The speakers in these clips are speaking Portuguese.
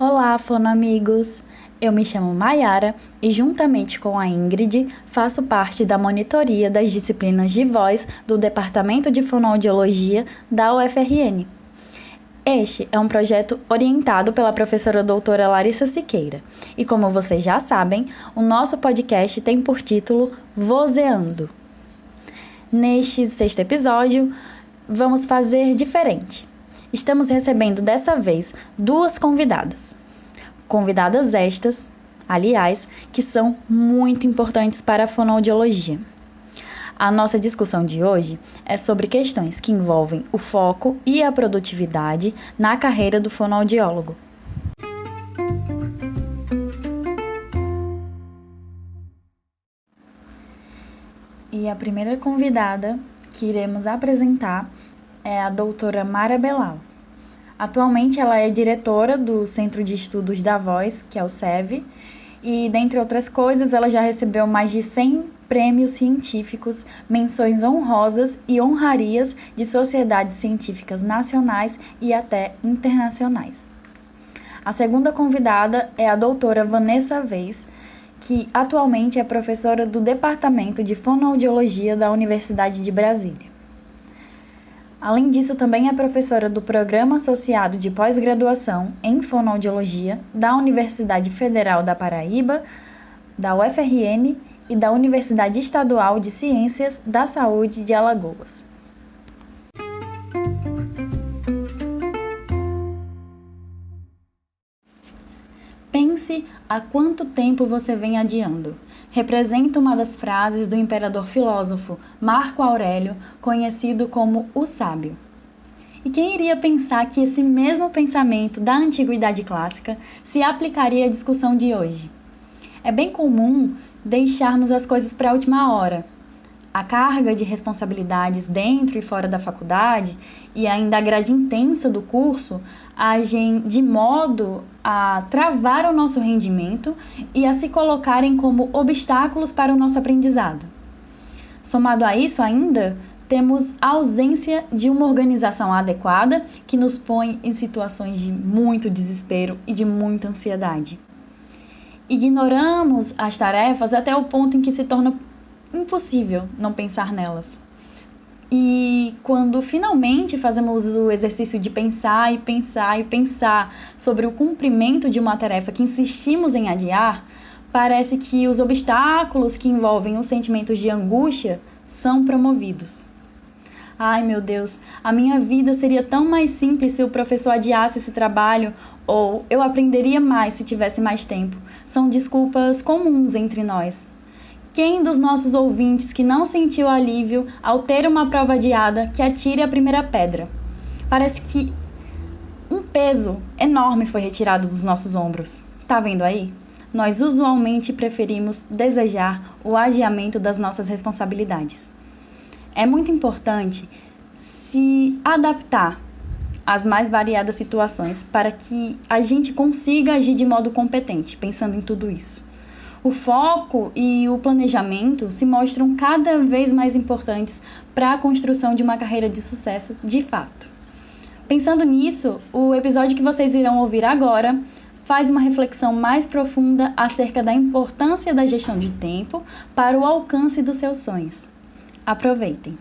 Olá, fonoamigos! Eu me chamo Maiara e, juntamente com a Ingrid, faço parte da monitoria das disciplinas de voz do Departamento de Fonoaudiologia da UFRN. Este é um projeto orientado pela professora doutora Larissa Siqueira e, como vocês já sabem, o nosso podcast tem por título Vozeando. Neste sexto episódio, vamos fazer diferente. Estamos recebendo dessa vez duas convidadas. Convidadas estas, aliás, que são muito importantes para a fonoaudiologia. A nossa discussão de hoje é sobre questões que envolvem o foco e a produtividade na carreira do fonoaudiólogo. E a primeira convidada que iremos apresentar é a doutora Mara Belal. Atualmente ela é diretora do Centro de Estudos da Voz, que é o CEV, e, dentre outras coisas, ela já recebeu mais de 100 prêmios científicos, menções honrosas e honrarias de sociedades científicas nacionais e até internacionais. A segunda convidada é a doutora Vanessa Weiss, que atualmente é professora do Departamento de Fonoaudiologia da Universidade de Brasília. Além disso, também é professora do Programa Associado de Pós-Graduação em Fonoaudiologia da Universidade Federal da Paraíba, da UFRN e da Universidade Estadual de Ciências da Saúde de Alagoas. Pense há quanto tempo você vem adiando. Representa uma das frases do imperador filósofo Marco Aurélio, conhecido como o Sábio. E quem iria pensar que esse mesmo pensamento da antiguidade clássica se aplicaria à discussão de hoje? É bem comum deixarmos as coisas para a última hora. A carga de responsabilidades dentro e fora da faculdade e ainda a grade intensa do curso agem de modo a travar o nosso rendimento e a se colocarem como obstáculos para o nosso aprendizado. Somado a isso ainda, temos a ausência de uma organização adequada que nos põe em situações de muito desespero e de muita ansiedade. Ignoramos as tarefas até o ponto em que se torna impossível não pensar nelas. E quando finalmente fazemos o exercício de pensar e pensar e pensar sobre o cumprimento de uma tarefa que insistimos em adiar, parece que os obstáculos que envolvem os sentimentos de angústia são promovidos. Ai, meu Deus, a minha vida seria tão mais simples se o professor adiasse esse trabalho, ou eu aprenderia mais se tivesse mais tempo. São desculpas comuns entre nós. Quem dos nossos ouvintes que não sentiu alívio ao ter uma prova adiada, que atire a primeira pedra? Parece que um peso enorme foi retirado dos nossos ombros. Tá vendo aí? Nós usualmente preferimos desejar o adiamento das nossas responsabilidades. É muito importante se adaptar às mais variadas situações para que a gente consiga agir de modo competente, pensando em tudo isso. O foco e o planejamento se mostram cada vez mais importantes para a construção de uma carreira de sucesso de fato. Pensando nisso, o episódio que vocês irão ouvir agora faz uma reflexão mais profunda acerca da importância da gestão de tempo para o alcance dos seus sonhos. Aproveitem!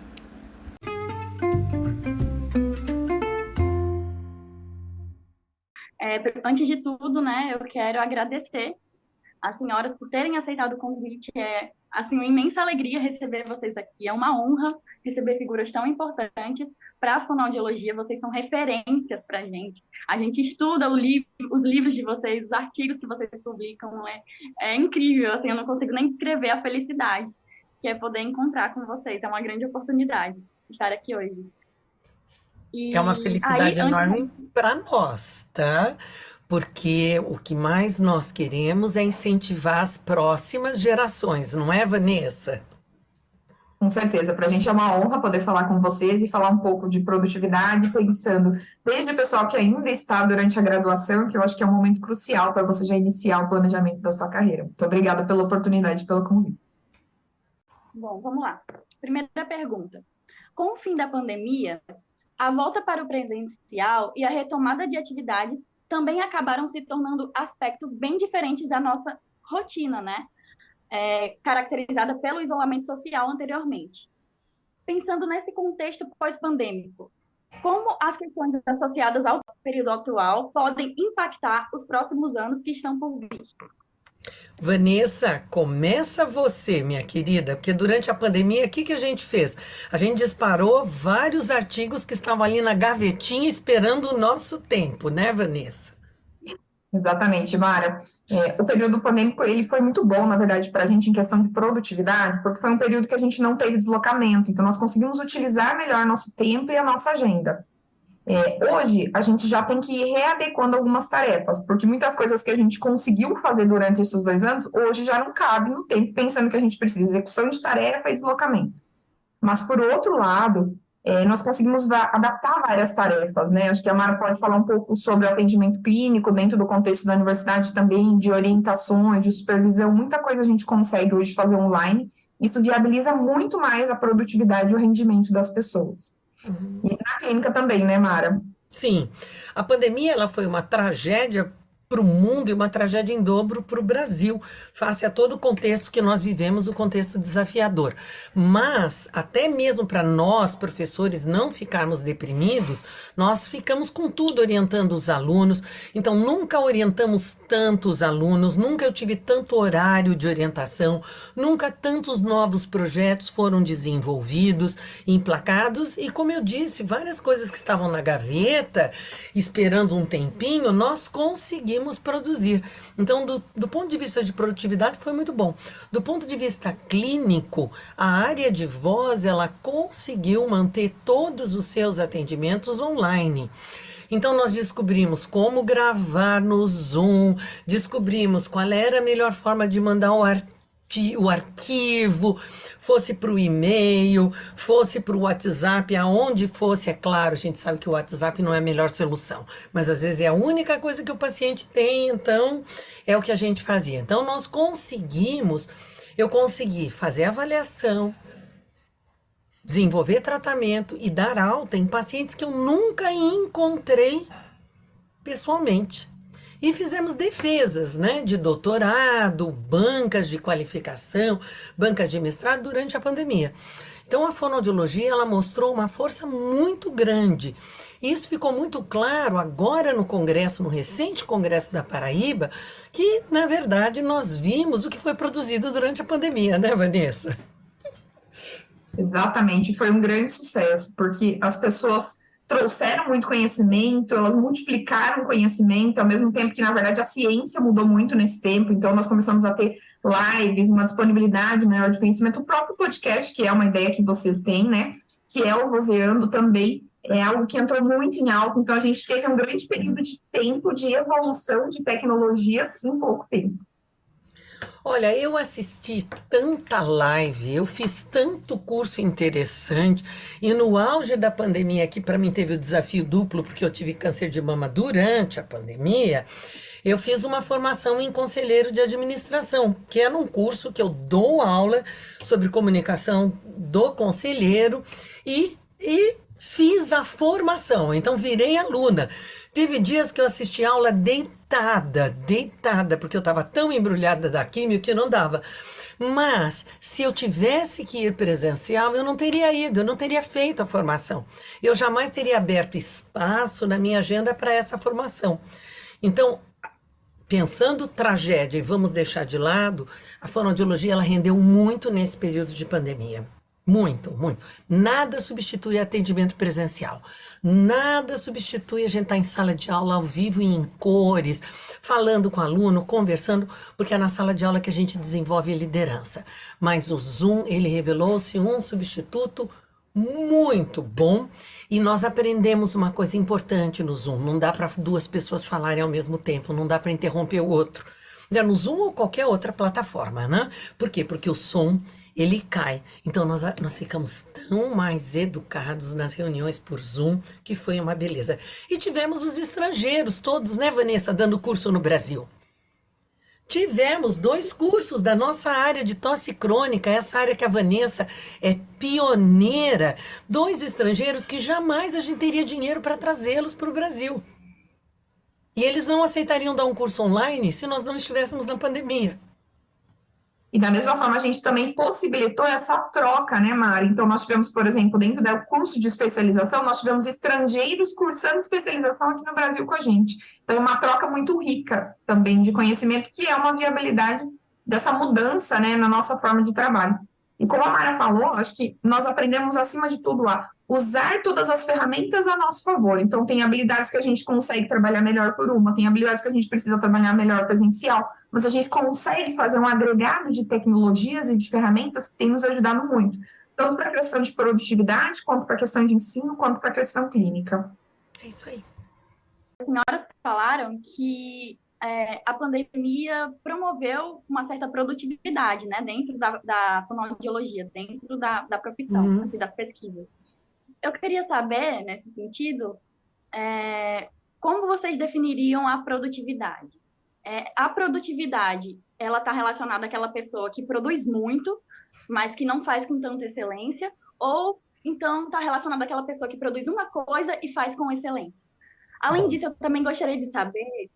Antes de tudo, né, eu quero agradecer as senhoras por terem aceitado o convite. É assim uma imensa alegria receber vocês aqui. É uma honra receber figuras tão importantes para a fonoaudiologia. Vocês são referências para a gente. A gente estuda os livros de vocês, os artigos que vocês publicam. É incrível. Assim, eu não consigo nem descrever a felicidade que é poder encontrar com vocês. É uma grande oportunidade estar aqui hoje. É uma E aí, felicidade antes enorme para nós, tá? Porque o que mais nós queremos é incentivar as próximas gerações, não é, Vanessa? Com certeza, para a gente é uma honra poder falar com vocês e falar um pouco de produtividade, pensando desde o pessoal que ainda está durante a graduação, que eu acho que é um momento crucial para você já iniciar o planejamento da sua carreira. Muito obrigada pela oportunidade e pelo convite. Bom, vamos lá. Primeira pergunta. Com o fim da pandemia, a volta para o presencial e a retomada de atividades também acabaram se tornando aspectos bem diferentes da nossa rotina, né? Caracterizada pelo isolamento social anteriormente. Pensando nesse contexto pós-pandêmico, como as questões associadas ao período atual podem impactar os próximos anos que estão por vir? Vanessa, começa você, minha querida, porque durante a pandemia, o que que a gente fez? A gente disparou vários artigos que estavam ali na gavetinha esperando o nosso tempo, né, Vanessa? Exatamente, Mara. O período pandêmico, ele foi muito bom, na verdade, para a gente em questão de produtividade, porque foi um período que a gente não teve deslocamento, então nós conseguimos utilizar melhor nosso tempo e a nossa agenda. Hoje, a gente já tem que ir readequando algumas tarefas, porque muitas coisas que a gente conseguiu fazer durante esses 2 anos, hoje já não cabe no tempo, pensando que a gente precisa de execução de tarefa e deslocamento. Mas, por outro lado, nós conseguimos adaptar várias tarefas, né? Acho que a Mara pode falar um pouco sobre o atendimento clínico dentro do contexto da universidade também, de orientações, de supervisão, muita coisa a gente consegue hoje fazer online, isso viabiliza muito mais a produtividade e o rendimento das pessoas. E na clínica também, né, Mara? Sim, a pandemia ela foi uma tragédia para o mundo e uma tragédia em dobro para o Brasil, face a todo o contexto que nós vivemos, o contexto desafiador. Mas, até mesmo para nós, professores, não ficarmos deprimidos, nós ficamos com tudo orientando os alunos. Então, nunca orientamos tanto os alunos, nunca eu tive tanto horário de orientação, nunca tantos novos projetos foram desenvolvidos, emplacados. E, como eu disse, várias coisas que estavam na gaveta, esperando um tempinho, nós conseguimos produzir. Então, do ponto de vista de produtividade, foi muito bom. Do ponto de vista clínico, a área de voz, ela conseguiu manter todos os seus atendimentos online. Então, nós descobrimos como gravar no Zoom, descobrimos qual era a melhor forma de mandar o arquivo, fosse para o e-mail, fosse para o WhatsApp, aonde fosse. É claro, a gente sabe que o WhatsApp não é a melhor solução, mas às vezes é a única coisa que o paciente tem, então é o que a gente fazia. Então eu consegui fazer avaliação, desenvolver tratamento e dar alta em pacientes que eu nunca encontrei pessoalmente. E fizemos defesas, né, de doutorado, bancas de qualificação, bancas de mestrado durante a pandemia. Então, a fonoaudiologia, ela mostrou uma força muito grande. E isso ficou muito claro agora no congresso, no recente congresso da Paraíba, que, na verdade, nós vimos o que foi produzido durante a pandemia, né, Vanessa? Exatamente, foi um grande sucesso, porque as pessoas trouxeram muito conhecimento, elas multiplicaram conhecimento, ao mesmo tempo que, na verdade, a ciência mudou muito nesse tempo, então nós começamos a ter lives, uma disponibilidade maior de conhecimento, o próprio podcast, que é uma ideia que vocês têm, né, que é o Vozeando também, é algo que entrou muito em alta, então a gente teve um grande período de tempo de evolução de tecnologias em pouco tempo. Olha, eu assisti tanta live, eu fiz tanto curso interessante, e no auge da pandemia, que para mim teve o desafio duplo, porque eu tive câncer de mama durante a pandemia, eu fiz uma formação em conselheiro de administração, que era um curso que eu dou aula sobre comunicação do conselheiro e fiz a formação, então virei aluna. Teve dias que eu assisti aula deitada, porque eu estava tão embrulhada da químio que não dava. Mas, se eu tivesse que ir presencial, eu não teria ido, eu não teria feito a formação. Eu jamais teria aberto espaço na minha agenda para essa formação. Então, pensando tragédia e vamos deixar de lado, a fonoaudiologia ela rendeu muito nesse período de pandemia. Muito, muito. Nada substitui atendimento presencial. Nada substitui a gente estar em sala de aula ao vivo e em cores, falando com o aluno, conversando, porque é na sala de aula que a gente desenvolve liderança. Mas o Zoom, ele revelou-se um substituto muito bom e nós aprendemos uma coisa importante no Zoom. Não dá para duas pessoas falarem ao mesmo tempo, não dá para interromper o outro. Já no Zoom ou qualquer outra plataforma, né? Por quê? Porque o som ele cai. Então, nós ficamos tão mais educados nas reuniões por Zoom, que foi uma beleza. E tivemos os estrangeiros todos, né, Vanessa, dando curso no Brasil. Tivemos 2 cursos da nossa área de tosse crônica, essa área que a Vanessa é pioneira. 2 estrangeiros que jamais a gente teria dinheiro para trazê-los para o Brasil. E eles não aceitariam dar um curso online se nós não estivéssemos na pandemia. E da mesma forma, a gente também possibilitou essa troca, né, Mari? Então, nós tivemos, por exemplo, dentro do curso de especialização, nós tivemos estrangeiros cursando especialização aqui no Brasil com a gente. Então, é uma troca muito rica também de conhecimento, que é uma viabilidade dessa mudança, né, na nossa forma de trabalho. E como a Mara falou, acho que nós aprendemos, acima de tudo, a usar todas as ferramentas a nosso favor. Então, tem habilidades que a gente consegue trabalhar melhor por uma, tem habilidades que a gente precisa trabalhar melhor presencial, mas a gente consegue fazer um agregado de tecnologias e de ferramentas que tem nos ajudado muito, tanto para a questão de produtividade, quanto para a questão de ensino, quanto para a questão clínica. É isso aí. As senhoras falaram que a pandemia promoveu uma certa produtividade, né, dentro da fonoaudiologia, dentro da profissão, assim, das pesquisas. Eu queria saber, nesse sentido, como vocês definiriam a produtividade? A produtividade, ela está relacionada àquela pessoa que produz muito, mas que não faz com tanta excelência, ou então está relacionada àquela pessoa que produz uma coisa e faz com excelência? Além disso, eu também gostaria de saber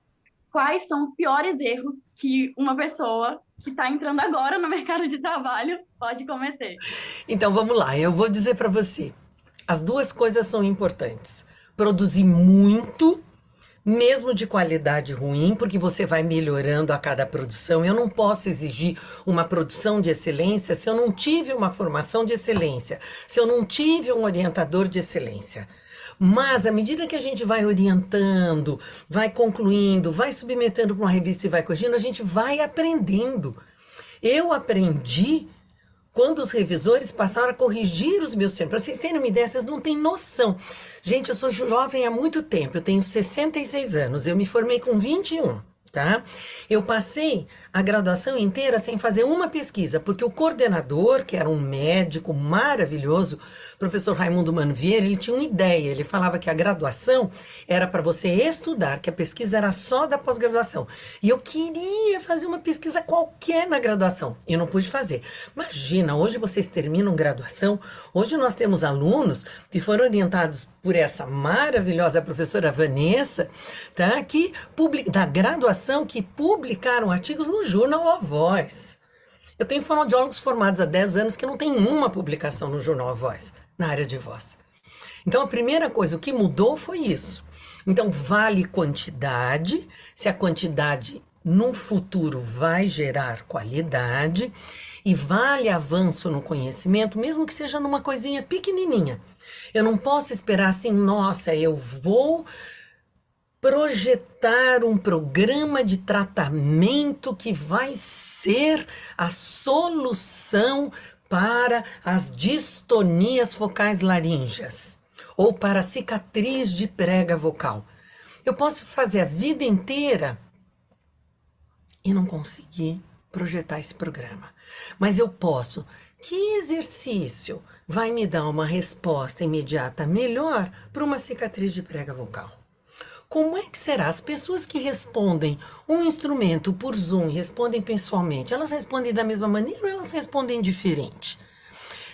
quais são os piores erros que uma pessoa que está entrando agora no mercado de trabalho pode cometer. Então, vamos lá. Eu vou dizer para você. As duas coisas são importantes. Produzir muito, mesmo de qualidade ruim, porque você vai melhorando a cada produção. Eu não posso exigir uma produção de excelência se eu não tive uma formação de excelência, se eu não tive um orientador de excelência. Mas, à medida que a gente vai orientando, vai concluindo, vai submetendo para uma revista e vai corrigindo, a gente vai aprendendo. Eu aprendi quando os revisores passaram a corrigir os meus termos. Para vocês terem uma ideia, vocês não têm noção. Gente, eu sou jovem há muito tempo, eu tenho 66 anos, eu me formei com 21. Tá? Eu passei a graduação inteira sem fazer uma pesquisa, porque o coordenador, que era um médico maravilhoso, professor Raimundo Mano Vieira, ele tinha uma ideia, ele falava que a graduação era para você estudar, que a pesquisa era só da pós-graduação. E eu queria fazer uma pesquisa qualquer na graduação, e não pude fazer. Imagina, hoje vocês terminam graduação, hoje nós temos alunos que foram orientados por essa maravilhosa professora Vanessa, tá? Da graduação, que publicaram artigos no Jornal A Voz. Eu tenho fonoaudiólogos formados há 10 anos que não tem uma publicação no Jornal A Voz, na área de voz. Então, a primeira coisa, o que mudou foi isso. Então, vale quantidade, se a quantidade no futuro vai gerar qualidade, e vale avanço no conhecimento, mesmo que seja numa coisinha pequenininha. Eu não posso esperar assim, nossa, eu vou projetar um programa de tratamento que vai ser a solução para as distonias focais laríngeas ou para a cicatriz de prega vocal. Eu posso fazer a vida inteira e não conseguir projetar esse programa. Mas eu posso. Que exercício vai me dar uma resposta imediata melhor para uma cicatriz de prega vocal? Como é que será? As pessoas que respondem um instrumento por Zoom e respondem pessoalmente, elas respondem da mesma maneira ou elas respondem diferente?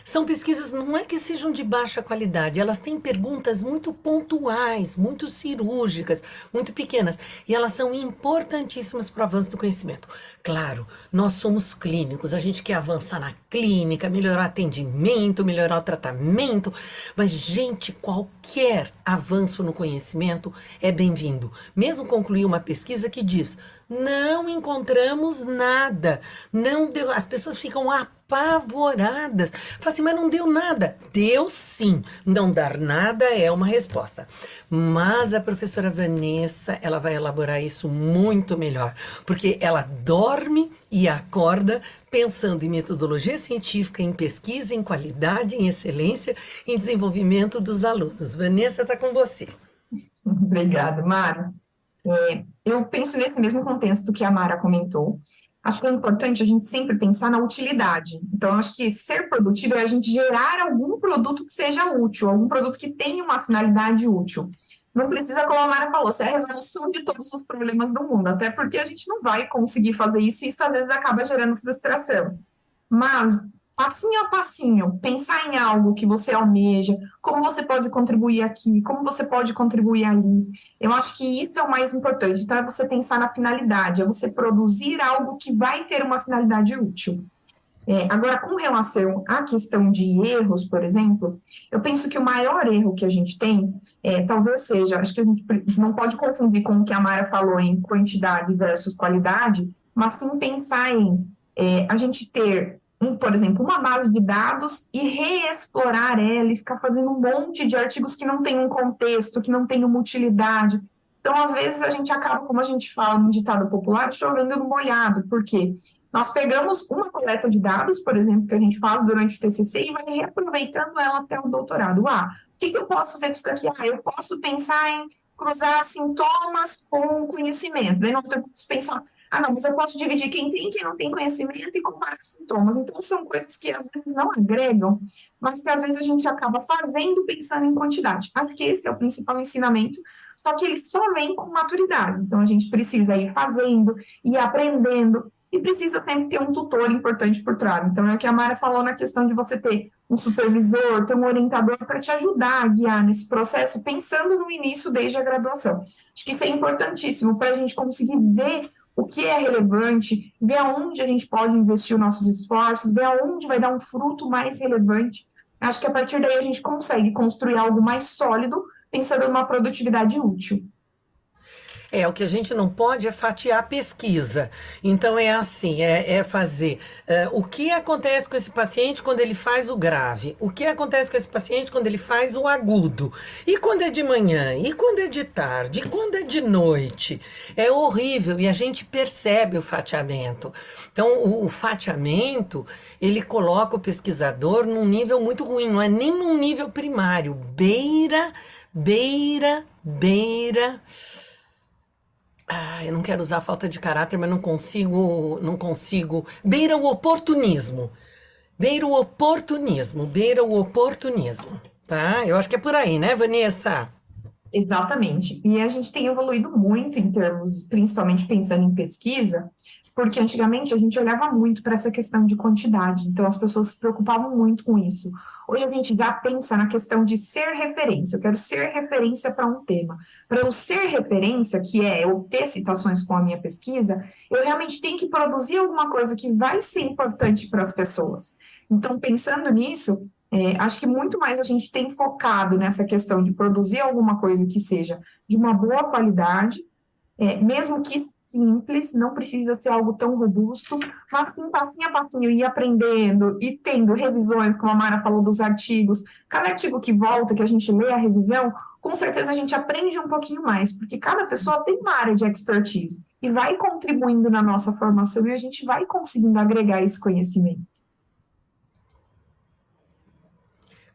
São pesquisas, não é que sejam de baixa qualidade, elas têm perguntas muito pontuais, muito cirúrgicas, muito pequenas, e elas são importantíssimas para o avanço do conhecimento. Claro, nós somos clínicos, a gente quer avançar na clínica, melhorar o atendimento, melhorar o tratamento, mas, gente, qualquer avanço no conhecimento é bem-vindo. Mesmo concluir uma pesquisa que diz, não encontramos nada, não deu, as pessoas ficam apavoradas. Fala assim, mas não deu nada. Deu sim. Não dar nada é uma resposta. Mas a professora Vanessa, ela vai elaborar isso muito melhor, porque ela dorme e acorda pensando em metodologia científica, em pesquisa, em qualidade, em excelência, em desenvolvimento dos alunos. Vanessa, está com você. Obrigada, Mara. Eu penso nesse mesmo contexto que a Mara comentou. Acho que é importante a gente sempre pensar na utilidade. Então, acho que ser produtivo é a gente gerar algum produto que seja útil, algum produto que tenha uma finalidade útil. Não precisa, como a Mara falou, ser a resolução de todos os problemas do mundo, até porque a gente não vai conseguir fazer isso e isso às vezes acaba gerando frustração. Mas passinho a passinho, pensar em algo que você almeja, como você pode contribuir aqui, como você pode contribuir ali. Eu acho que isso é o mais importante. Então, é você pensar na finalidade, é você produzir algo que vai ter uma finalidade útil. Agora, com relação à questão de erros, por exemplo, eu penso que o maior erro que a gente tem, talvez seja, acho que a gente não pode confundir com o que a Mara falou em quantidade versus qualidade, mas sim pensar em a gente ter, por exemplo, uma base de dados e reexplorar ela e ficar fazendo um monte de artigos que não têm um contexto, que não têm uma utilidade. Então, às vezes, a gente acaba, como a gente fala no ditado popular, chovendo no molhado. Por quê? Nós pegamos uma coleta de dados, por exemplo, que a gente faz durante o TCC e vai reaproveitando ela até o doutorado. O que eu posso fazer com isso daqui? Eu posso pensar em cruzar sintomas com conhecimento. Daí não eu posso pensar, não, mas eu posso dividir quem tem e quem não tem conhecimento e comparar sintomas. Então, são coisas que às vezes não agregam, mas que às vezes a gente acaba fazendo pensando em quantidade. Acho que esse é o principal ensinamento, só que ele só vem com maturidade. Então, a gente precisa ir fazendo, ir aprendendo, e precisa sempre ter um tutor importante por trás. Então, é o que a Mara falou na questão de você ter um supervisor, ter um orientador para te ajudar a guiar nesse processo, pensando no início desde a graduação. Acho que isso é importantíssimo para a gente conseguir ver o que é relevante, ver aonde a gente pode investir os nossos esforços, ver aonde vai dar um fruto mais relevante. Acho que a partir daí a gente consegue construir algo mais sólido, pensando numa produtividade útil. O que a gente não pode é fatiar a pesquisa. Então, é assim, fazer o que acontece com esse paciente quando ele faz o grave, o que acontece com esse paciente quando ele faz o agudo, e quando é de manhã, e quando é de tarde, e quando é de noite. É horrível e a gente percebe o fatiamento. Então, o fatiamento, ele coloca o pesquisador num nível muito ruim, não é nem num nível primário, beira. Eu não quero usar falta de caráter, mas não consigo. Beira o oportunismo, tá? Eu acho que é por aí, né, Vanessa? Exatamente. E a gente tem evoluído muito em termos, principalmente pensando em pesquisa, porque antigamente a gente olhava muito para essa questão de quantidade, então as pessoas se preocupavam muito com isso. Hoje a gente já pensa na questão de ser referência, eu quero ser referência para um tema. Para eu ser referência, que é eu ter citações com a minha pesquisa, eu realmente tenho que produzir alguma coisa que vai ser importante para as pessoas. Então, pensando nisso, acho que muito mais a gente tem focado nessa questão de produzir alguma coisa que seja de uma boa qualidade, mesmo que simples, não precisa ser algo tão robusto, mas sim, passinho a passinho, ir aprendendo e tendo revisões, como a Mara falou dos artigos. Cada artigo que volta, que a gente lê a revisão, com certeza a gente aprende um pouquinho mais, porque cada pessoa tem uma área de expertise e vai contribuindo na nossa formação e a gente vai conseguindo agregar esse conhecimento.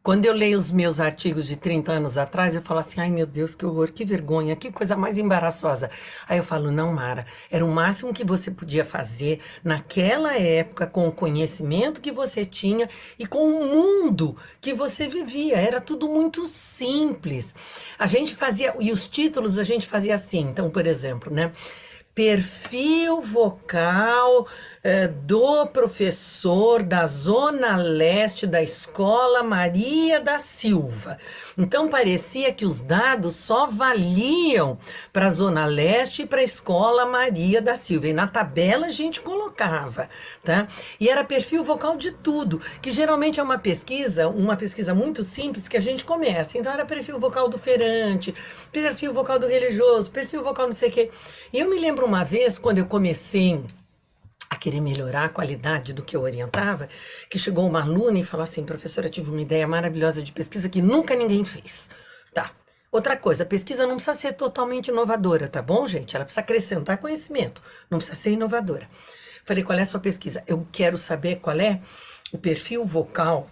Quando eu leio os meus artigos de 30 anos atrás, eu falo assim, ai meu Deus, que horror, que vergonha, que coisa mais embaraçosa. Aí eu falo, não, Mara, era o máximo que você podia fazer naquela época, com o conhecimento que você tinha e com o mundo que você vivia. Era tudo muito simples. A gente fazia, e os títulos a gente fazia assim, então, por exemplo, né? Perfil vocal do professor da Zona Leste da Escola Maria da Silva. Então, parecia que os dados só valiam para a Zona Leste e para a Escola Maria da Silva. E na tabela a gente colocava, tá? E era perfil vocal de tudo, que geralmente é uma pesquisa muito simples que a gente começa. Então, era perfil vocal do feirante, perfil vocal do religioso, perfil vocal não sei o quê. E eu me lembro uma vez, quando eu comecei a querer melhorar a qualidade do que eu orientava, que chegou uma aluna e falou assim, professora, eu tive uma ideia maravilhosa de pesquisa que nunca ninguém fez. Tá. Outra coisa, a pesquisa não precisa ser totalmente inovadora, tá bom, gente? Ela precisa acrescentar conhecimento, não precisa ser inovadora. Falei, qual é a sua pesquisa? Eu quero saber qual é o perfil vocal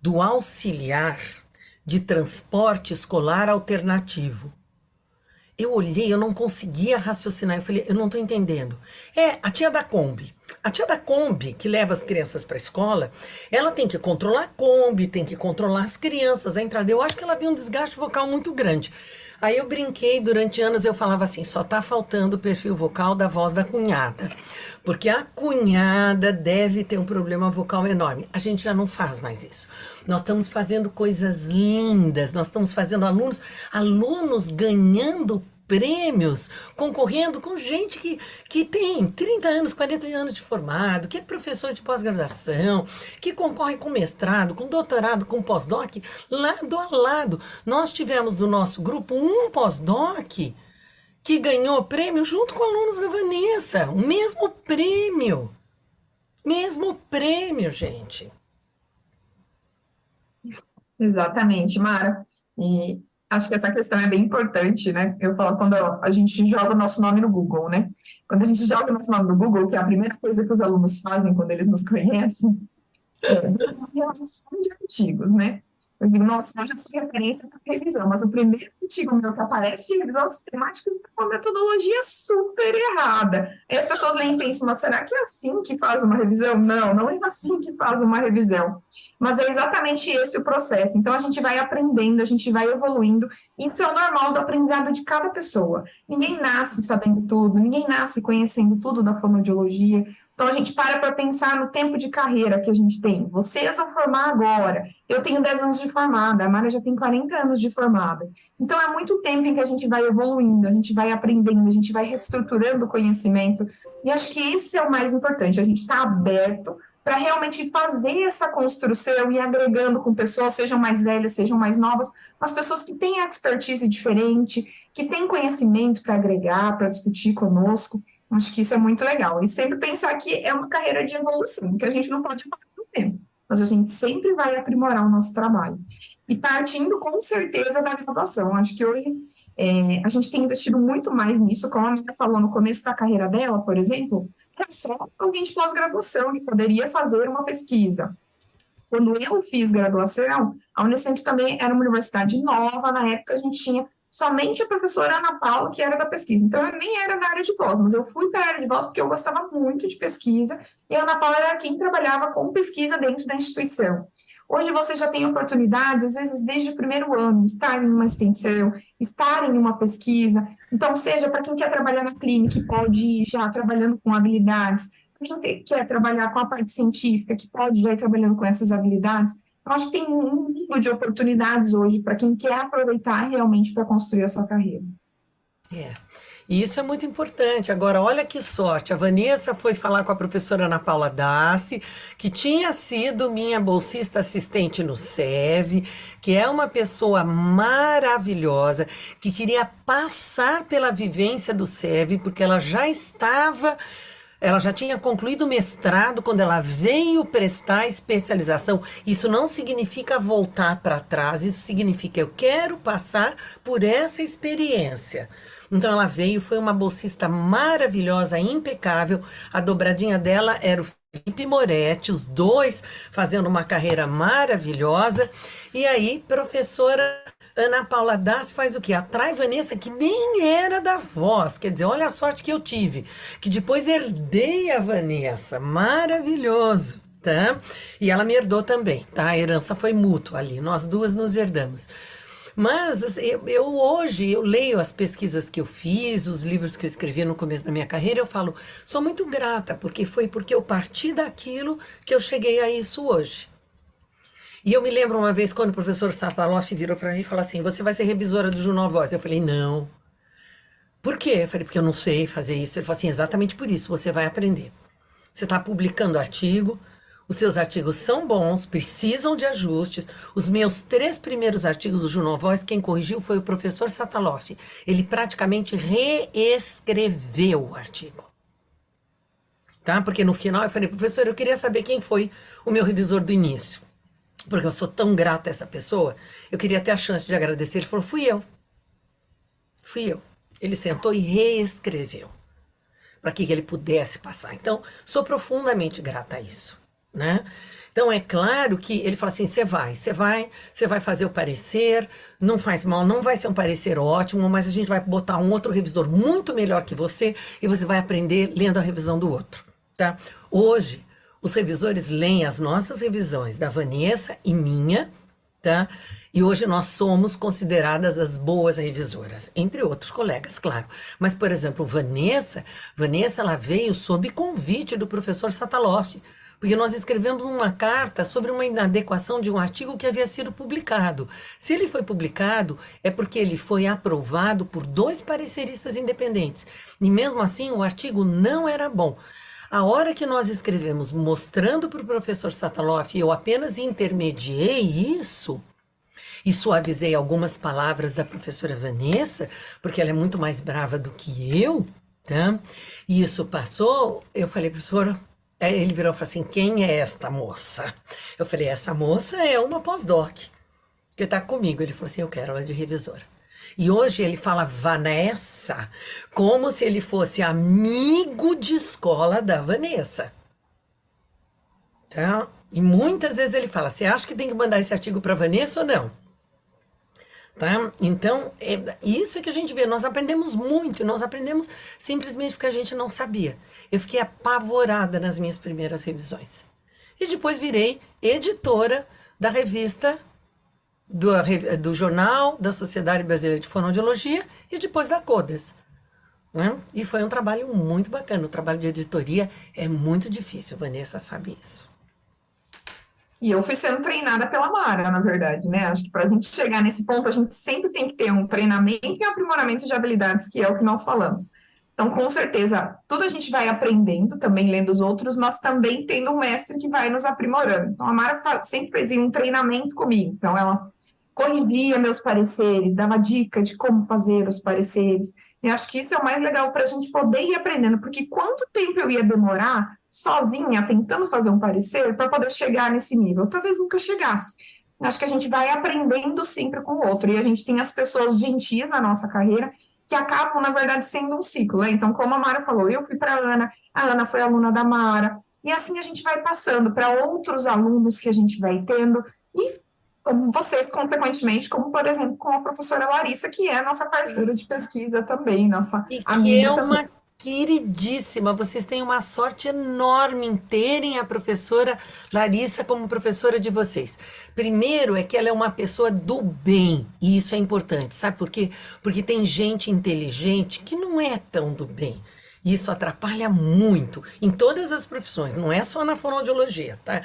do auxiliar de transporte escolar alternativo. Eu olhei, eu não conseguia raciocinar. Eu falei, eu não estou entendendo. A tia da Kombi. A tia da Kombi, que leva as crianças para a escola, ela tem que controlar a Kombi, tem que controlar as crianças, a entrada. Eu acho que ela tem um desgaste vocal muito grande. Aí eu brinquei, durante anos eu falava assim, só tá faltando o perfil vocal da voz da cunhada. Porque a cunhada deve ter um problema vocal enorme. A gente já não faz mais isso. Nós estamos fazendo coisas lindas, nós estamos fazendo alunos ganhando prêmios, concorrendo com gente que tem 30 anos, 40 anos de formado, que é professor de pós-graduação, que concorre com mestrado, com doutorado, com pós-doc, lado a lado. Nós tivemos do nosso grupo um pós-doc que ganhou prêmio junto com alunos da Vanessa. O mesmo prêmio. Mesmo prêmio, gente. Exatamente, Mara. E acho que essa questão é bem importante, né? Eu falo quando a gente joga o nosso nome no Google, né? Quando a gente joga o nosso nome no Google, que é a primeira coisa que os alunos fazem quando eles nos conhecem, uma relação de artigos, né? Eu digo, nossa, eu já sou referência para revisão, mas o primeiro artigo meu que aparece de revisão sistemática é uma metodologia super errada. Aí as pessoas leem e pensam, mas será que é assim que faz uma revisão? Não, não é assim que faz uma revisão. Mas é exatamente esse o processo. Então, a gente vai aprendendo, a gente vai evoluindo. Isso é o normal do aprendizado de cada pessoa. Ninguém nasce sabendo tudo, ninguém nasce conhecendo tudo da fonoaudiologia. Então, a gente para pensar no tempo de carreira que a gente tem. Vocês vão formar agora. Eu tenho 10 anos de formada, a Mara já tem 40 anos de formada. Então, é muito tempo em que a gente vai evoluindo, a gente vai aprendendo, a gente vai reestruturando o conhecimento. E acho que esse é o mais importante, a gente está aberto para realmente fazer essa construção e agregando com pessoas, sejam mais velhas, sejam mais novas, mas pessoas que têm expertise diferente, que têm conhecimento para agregar, para discutir conosco. Acho que isso é muito legal. E sempre pensar que é uma carreira de evolução, que a gente não pode parar no tempo, mas a gente sempre vai aprimorar o nosso trabalho. E partindo, com certeza, da graduação. Acho que hoje a gente tem investido muito mais nisso, como a Ana falou no começo da carreira dela, por exemplo, é só alguém de pós-graduação que poderia fazer uma pesquisa. Quando eu fiz graduação, a Unicentro também era uma universidade nova, na época a gente tinha somente a professora Ana Paula, que era da pesquisa. Então, eu nem era da área de pós, mas eu fui para a área de pós porque eu gostava muito de pesquisa, e a Ana Paula era quem trabalhava com pesquisa dentro da instituição. Hoje você já tem oportunidades, às vezes desde o primeiro ano, estar em uma extensão, estar em uma pesquisa. Então, seja para quem quer trabalhar na clínica, que pode ir já trabalhando com habilidades, para quem quer trabalhar com a parte científica, que pode já ir trabalhando com essas habilidades. Eu acho que tem um nível de oportunidades hoje para quem quer aproveitar realmente para construir a sua carreira. E isso é muito importante. Agora, olha que sorte, a Vanessa foi falar com a professora Ana Paula Dassi, que tinha sido minha bolsista assistente no SEV, que é uma pessoa maravilhosa, que queria passar pela vivência do SEV, porque ela já tinha concluído o mestrado quando ela veio prestar a especialização. Isso não significa voltar para trás, isso significa eu quero passar por essa experiência. Então ela veio, foi uma bolsista maravilhosa, impecável. A dobradinha dela era o Felipe Moretti, os dois fazendo uma carreira maravilhosa. E aí, professora Ana Paula Dassi faz o quê? Atrai Vanessa, que nem era da voz. Quer dizer, olha a sorte que eu tive, que depois herdei a Vanessa. Maravilhoso, tá? E ela me herdou também, tá? A herança foi mútua ali, nós duas nos herdamos. Mas hoje eu leio as pesquisas que eu fiz, os livros que eu escrevi no começo da minha carreira, eu falo, sou muito grata, porque foi porque eu parti daquilo que eu cheguei a isso hoje. E eu me lembro uma vez quando o professor Sataloff virou para mim e falou assim, você vai ser revisora do Jornal Voz. Eu falei, não. Por quê? Eu falei, porque eu não sei fazer isso. Ele falou assim, exatamente por isso, você vai aprender. Você está publicando artigo, os seus artigos são bons, precisam de ajustes. Os meus 3 primeiros artigos do Jornal Voz, quem corrigiu foi o professor Sataloff. Ele praticamente reescreveu o artigo. Tá? Porque no final eu falei, professor, eu queria saber quem foi o meu revisor do início. Porque eu sou tão grata a essa pessoa, eu queria ter a chance de agradecer. Ele falou, fui eu. Ele sentou e reescreveu, para que ele pudesse passar. Então, sou profundamente grata a isso, né? Então, é claro que ele fala assim, você vai fazer o parecer, não faz mal, não vai ser um parecer ótimo, mas a gente vai botar um outro revisor muito melhor que você, e você vai aprender lendo a revisão do outro. tá? Hoje, os revisores leem as nossas revisões, da Vanessa e minha, tá? E hoje nós somos consideradas as boas revisoras, entre outros colegas, claro. Mas, por exemplo, Vanessa, ela veio sob convite do professor Sataloff, porque nós escrevemos uma carta sobre uma inadequação de um artigo que havia sido publicado. Se ele foi publicado, é porque ele foi aprovado por 2 pareceristas independentes. E mesmo assim, o artigo não era bom. A hora que nós escrevemos mostrando para o professor Sataloff, eu apenas intermediei isso e suavizei algumas palavras da professora Vanessa, porque ela é muito mais brava do que eu, tá? E isso passou, eu falei, professor... Aí ele virou e falou assim, quem é esta moça? Eu falei, essa moça é uma pós-doc, que está comigo. Ele falou assim, eu quero ela de revisora. E hoje ele fala Vanessa, como se ele fosse amigo de escola da Vanessa. Tá? E muitas vezes ele fala, você acha que tem que mandar esse artigo para Vanessa ou não? Tá? Então, isso é que a gente vê, nós aprendemos muito, nós aprendemos simplesmente porque a gente não sabia. Eu fiquei apavorada nas minhas primeiras revisões. E depois virei editora da revista, do jornal da Sociedade Brasileira de Fonoaudiologia e depois da CODES. Né? E foi um trabalho muito bacana, o trabalho de editoria é muito difícil, Vanessa sabe isso. E eu fui sendo treinada pela Mara, na verdade, né? Acho que para a gente chegar nesse ponto, a gente sempre tem que ter um treinamento e um aprimoramento de habilidades, que é o que nós falamos. Então, com certeza, tudo a gente vai aprendendo, também lendo os outros, mas também tendo um mestre que vai nos aprimorando. Então, a Mara sempre fez um treinamento comigo. Então, ela corrigia meus pareceres, dava dica de como fazer os pareceres. E acho que isso é o mais legal para a gente poder ir aprendendo, porque quanto tempo eu ia demorar sozinha, tentando fazer um parecer, para poder chegar nesse nível? Talvez nunca chegasse. Acho que a gente vai aprendendo sempre com o outro, e a gente tem as pessoas gentis na nossa carreira, que acabam, na verdade, sendo um ciclo, né? Então, como a Mara falou, eu fui para a Ana foi aluna da Mara, e assim a gente vai passando para outros alunos que a gente vai tendo, e como vocês, consequentemente, como, por exemplo, com a professora Larissa, que é nossa parceira de pesquisa também, nossa E que amiga é também. uma queridíssima, vocês têm uma sorte enorme em terem a professora Larissa como professora de vocês. Primeiro é que ela é uma pessoa do bem, e isso é importante, sabe por quê? Porque tem gente inteligente que não é tão do bem. E isso atrapalha muito em todas as profissões, não é só na fonoaudiologia, tá?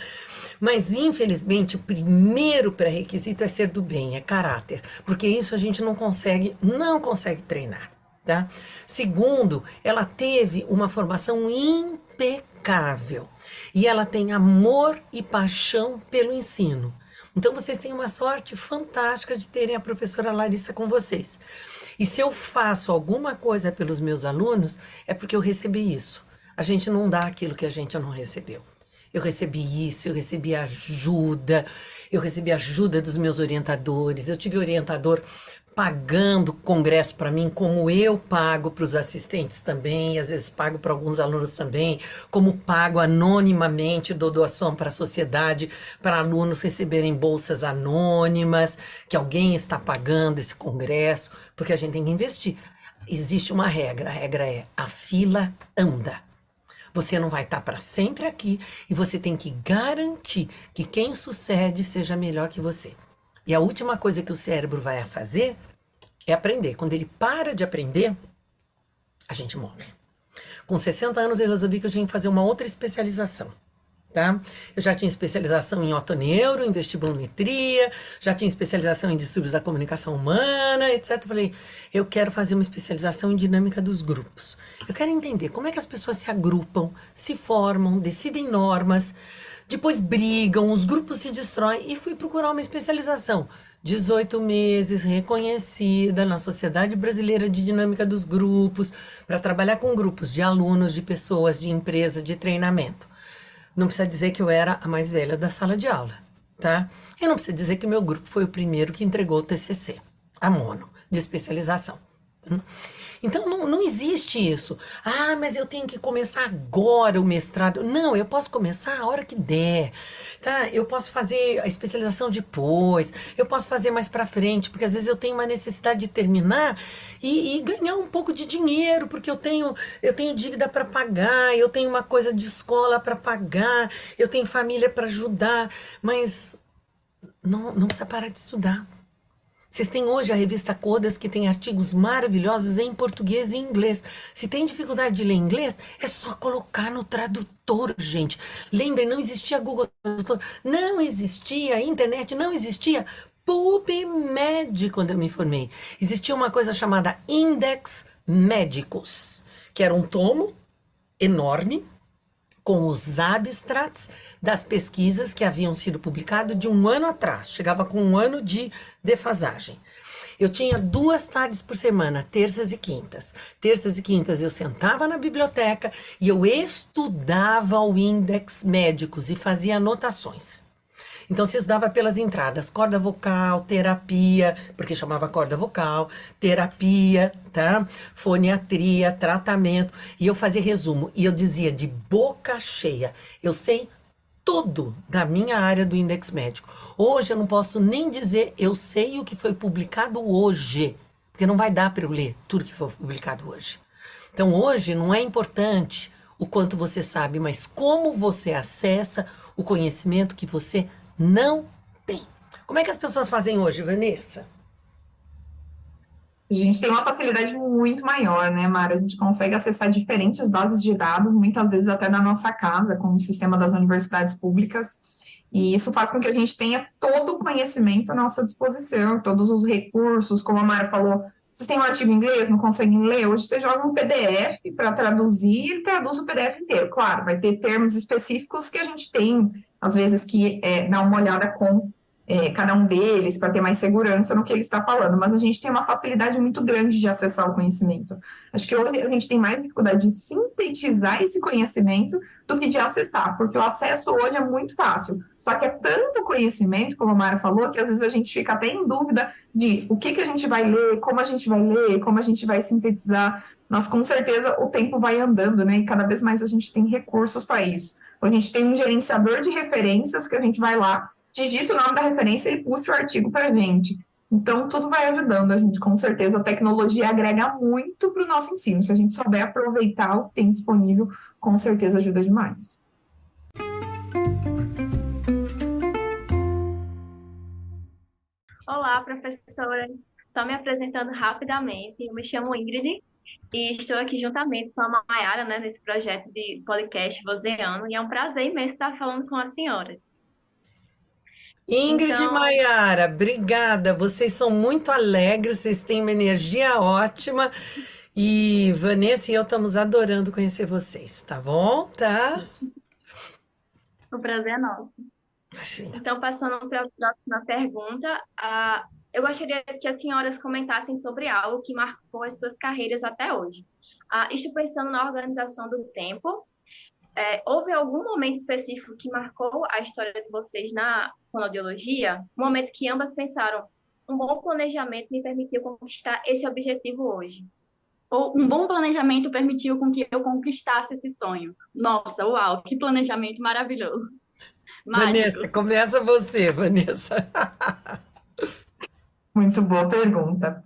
Mas, infelizmente, o primeiro pré-requisito é ser do bem, é caráter, porque isso a gente não consegue treinar. Tá? Segundo, ela teve uma formação impecável e ela tem amor e paixão pelo ensino. Então, vocês têm uma sorte fantástica de terem a professora Larissa com vocês. E se eu faço alguma coisa pelos meus alunos, é porque eu recebi isso. A gente não dá aquilo que a gente não recebeu. Eu recebi isso, eu recebi ajuda dos meus orientadores, eu tive orientador pagando congresso para mim, como eu pago para os assistentes também, às vezes pago para alguns alunos também, como pago anonimamente, dou doação para a sociedade, para alunos receberem bolsas anônimas, que alguém está pagando esse congresso, porque a gente tem que investir. Existe uma regra, a regra é: a fila anda. Você não vai estar para sempre aqui e você tem que garantir que quem sucede seja melhor que você. E a última coisa que o cérebro vai fazer é aprender. Quando ele para de aprender, a gente morre. Com 60 anos eu resolvi que eu tinha que fazer uma outra especialização. Tá? Eu já tinha especialização em otoneuro, em vestibulometria, já tinha especialização em distúrbios da comunicação humana, etc. Eu falei, eu quero fazer uma especialização em dinâmica dos grupos. Eu quero entender como é que as pessoas se agrupam, se formam, decidem normas, depois brigam, os grupos se destroem, e fui procurar uma especialização. 18 meses, reconhecida na Sociedade Brasileira de Dinâmica dos Grupos, para trabalhar com grupos de alunos, de pessoas, de empresa, de treinamento. Não precisa dizer que eu era a mais velha da sala de aula, tá? E não precisa dizer que o meu grupo foi o primeiro que entregou o TCC, a mono, de especialização. Então, não existe isso. Ah, mas eu tenho que começar agora o mestrado. Não, eu posso começar a hora que der, tá? Eu posso fazer a especialização depois, eu posso fazer mais pra frente, porque às vezes eu tenho uma necessidade de terminar e ganhar um pouco de dinheiro, porque eu tenho dívida para pagar, eu tenho uma coisa de escola para pagar, eu tenho família para ajudar, mas não precisa parar de estudar. Vocês têm hoje a revista Codas, que tem artigos maravilhosos em português e inglês. Se tem dificuldade de ler inglês, é só colocar no tradutor, gente. Lembrem, não existia Google Tradutor, não existia internet, não existia PubMed quando eu me formei. Existia uma coisa chamada Index Médicos, que era um tomo enorme, com os abstracts das pesquisas que haviam sido publicadas de um ano atrás. Chegava com um ano de defasagem. Eu tinha 2 tardes por semana, terças e quintas. Terças e quintas eu sentava na biblioteca e eu estudava o Index Médicos e fazia anotações. Então, você estudava pelas entradas, corda vocal, terapia, porque chamava corda vocal, terapia, tá? Foniatria, tratamento. E eu fazia resumo. E eu dizia de boca cheia, eu sei tudo da minha área do index médico. Hoje eu não posso nem dizer eu sei o que foi publicado hoje, porque não vai dar para eu ler tudo que foi publicado hoje. Então, hoje não é importante o quanto você sabe, mas como você acessa o conhecimento que você não tem. Como é que as pessoas fazem hoje, Vanessa? A gente tem uma facilidade muito maior, né, Mara? A gente consegue acessar diferentes bases de dados, muitas vezes até na nossa casa, como o sistema das universidades públicas, e isso faz com que a gente tenha todo o conhecimento à nossa disposição, todos os recursos, como a Mara falou, vocês têm um artigo em inglês, não conseguem ler, hoje você joga um PDF para traduzir e ele traduz o PDF inteiro. Claro, vai ter termos específicos que a gente tem, às vezes, que dar uma olhada com cada um deles para ter mais segurança no que ele está falando, mas a gente tem uma facilidade muito grande de acessar o conhecimento. Acho que hoje a gente tem mais dificuldade de sintetizar esse conhecimento do que de acessar, porque o acesso hoje é muito fácil, só que é tanto conhecimento, como a Mara falou, que às vezes a gente fica até em dúvida de o que a gente vai ler, como a gente vai ler, como a gente vai sintetizar, mas com certeza o tempo vai andando, né, e cada vez mais a gente tem recursos para isso. A gente tem um gerenciador de referências que a gente vai lá, digita o nome da referência e puxa o artigo para a gente. Então, tudo vai ajudando a gente, com certeza. A tecnologia agrega muito para o nosso ensino. Se a gente souber aproveitar o que tem disponível, com certeza ajuda demais. Olá, professora. Só me apresentando rapidamente, eu me chamo Ingrid e estou aqui juntamente com a Mayara, né, nesse projeto de podcast Vozeano, e é um prazer imenso estar falando com as senhoras. Ingrid e Então, Maiara, obrigada. Vocês são muito alegres, vocês têm uma energia ótima. E Vanessa e eu estamos adorando conhecer vocês, tá bom? Tá? o prazer é nosso. Imagina. Então, passando para a próxima pergunta, eu gostaria que as senhoras comentassem sobre algo que marcou as suas carreiras até hoje. Estou pensando na organização do tempo. Houve algum momento específico que marcou a história de vocês na fonoaudiologia? Um momento que ambas pensaram, um bom planejamento me permitiu conquistar esse objetivo hoje. Ou um bom planejamento permitiu com que eu conquistasse esse sonho. Nossa, uau, que planejamento maravilhoso. Vanessa, Mágico. começa você, Vanessa. Muito boa pergunta.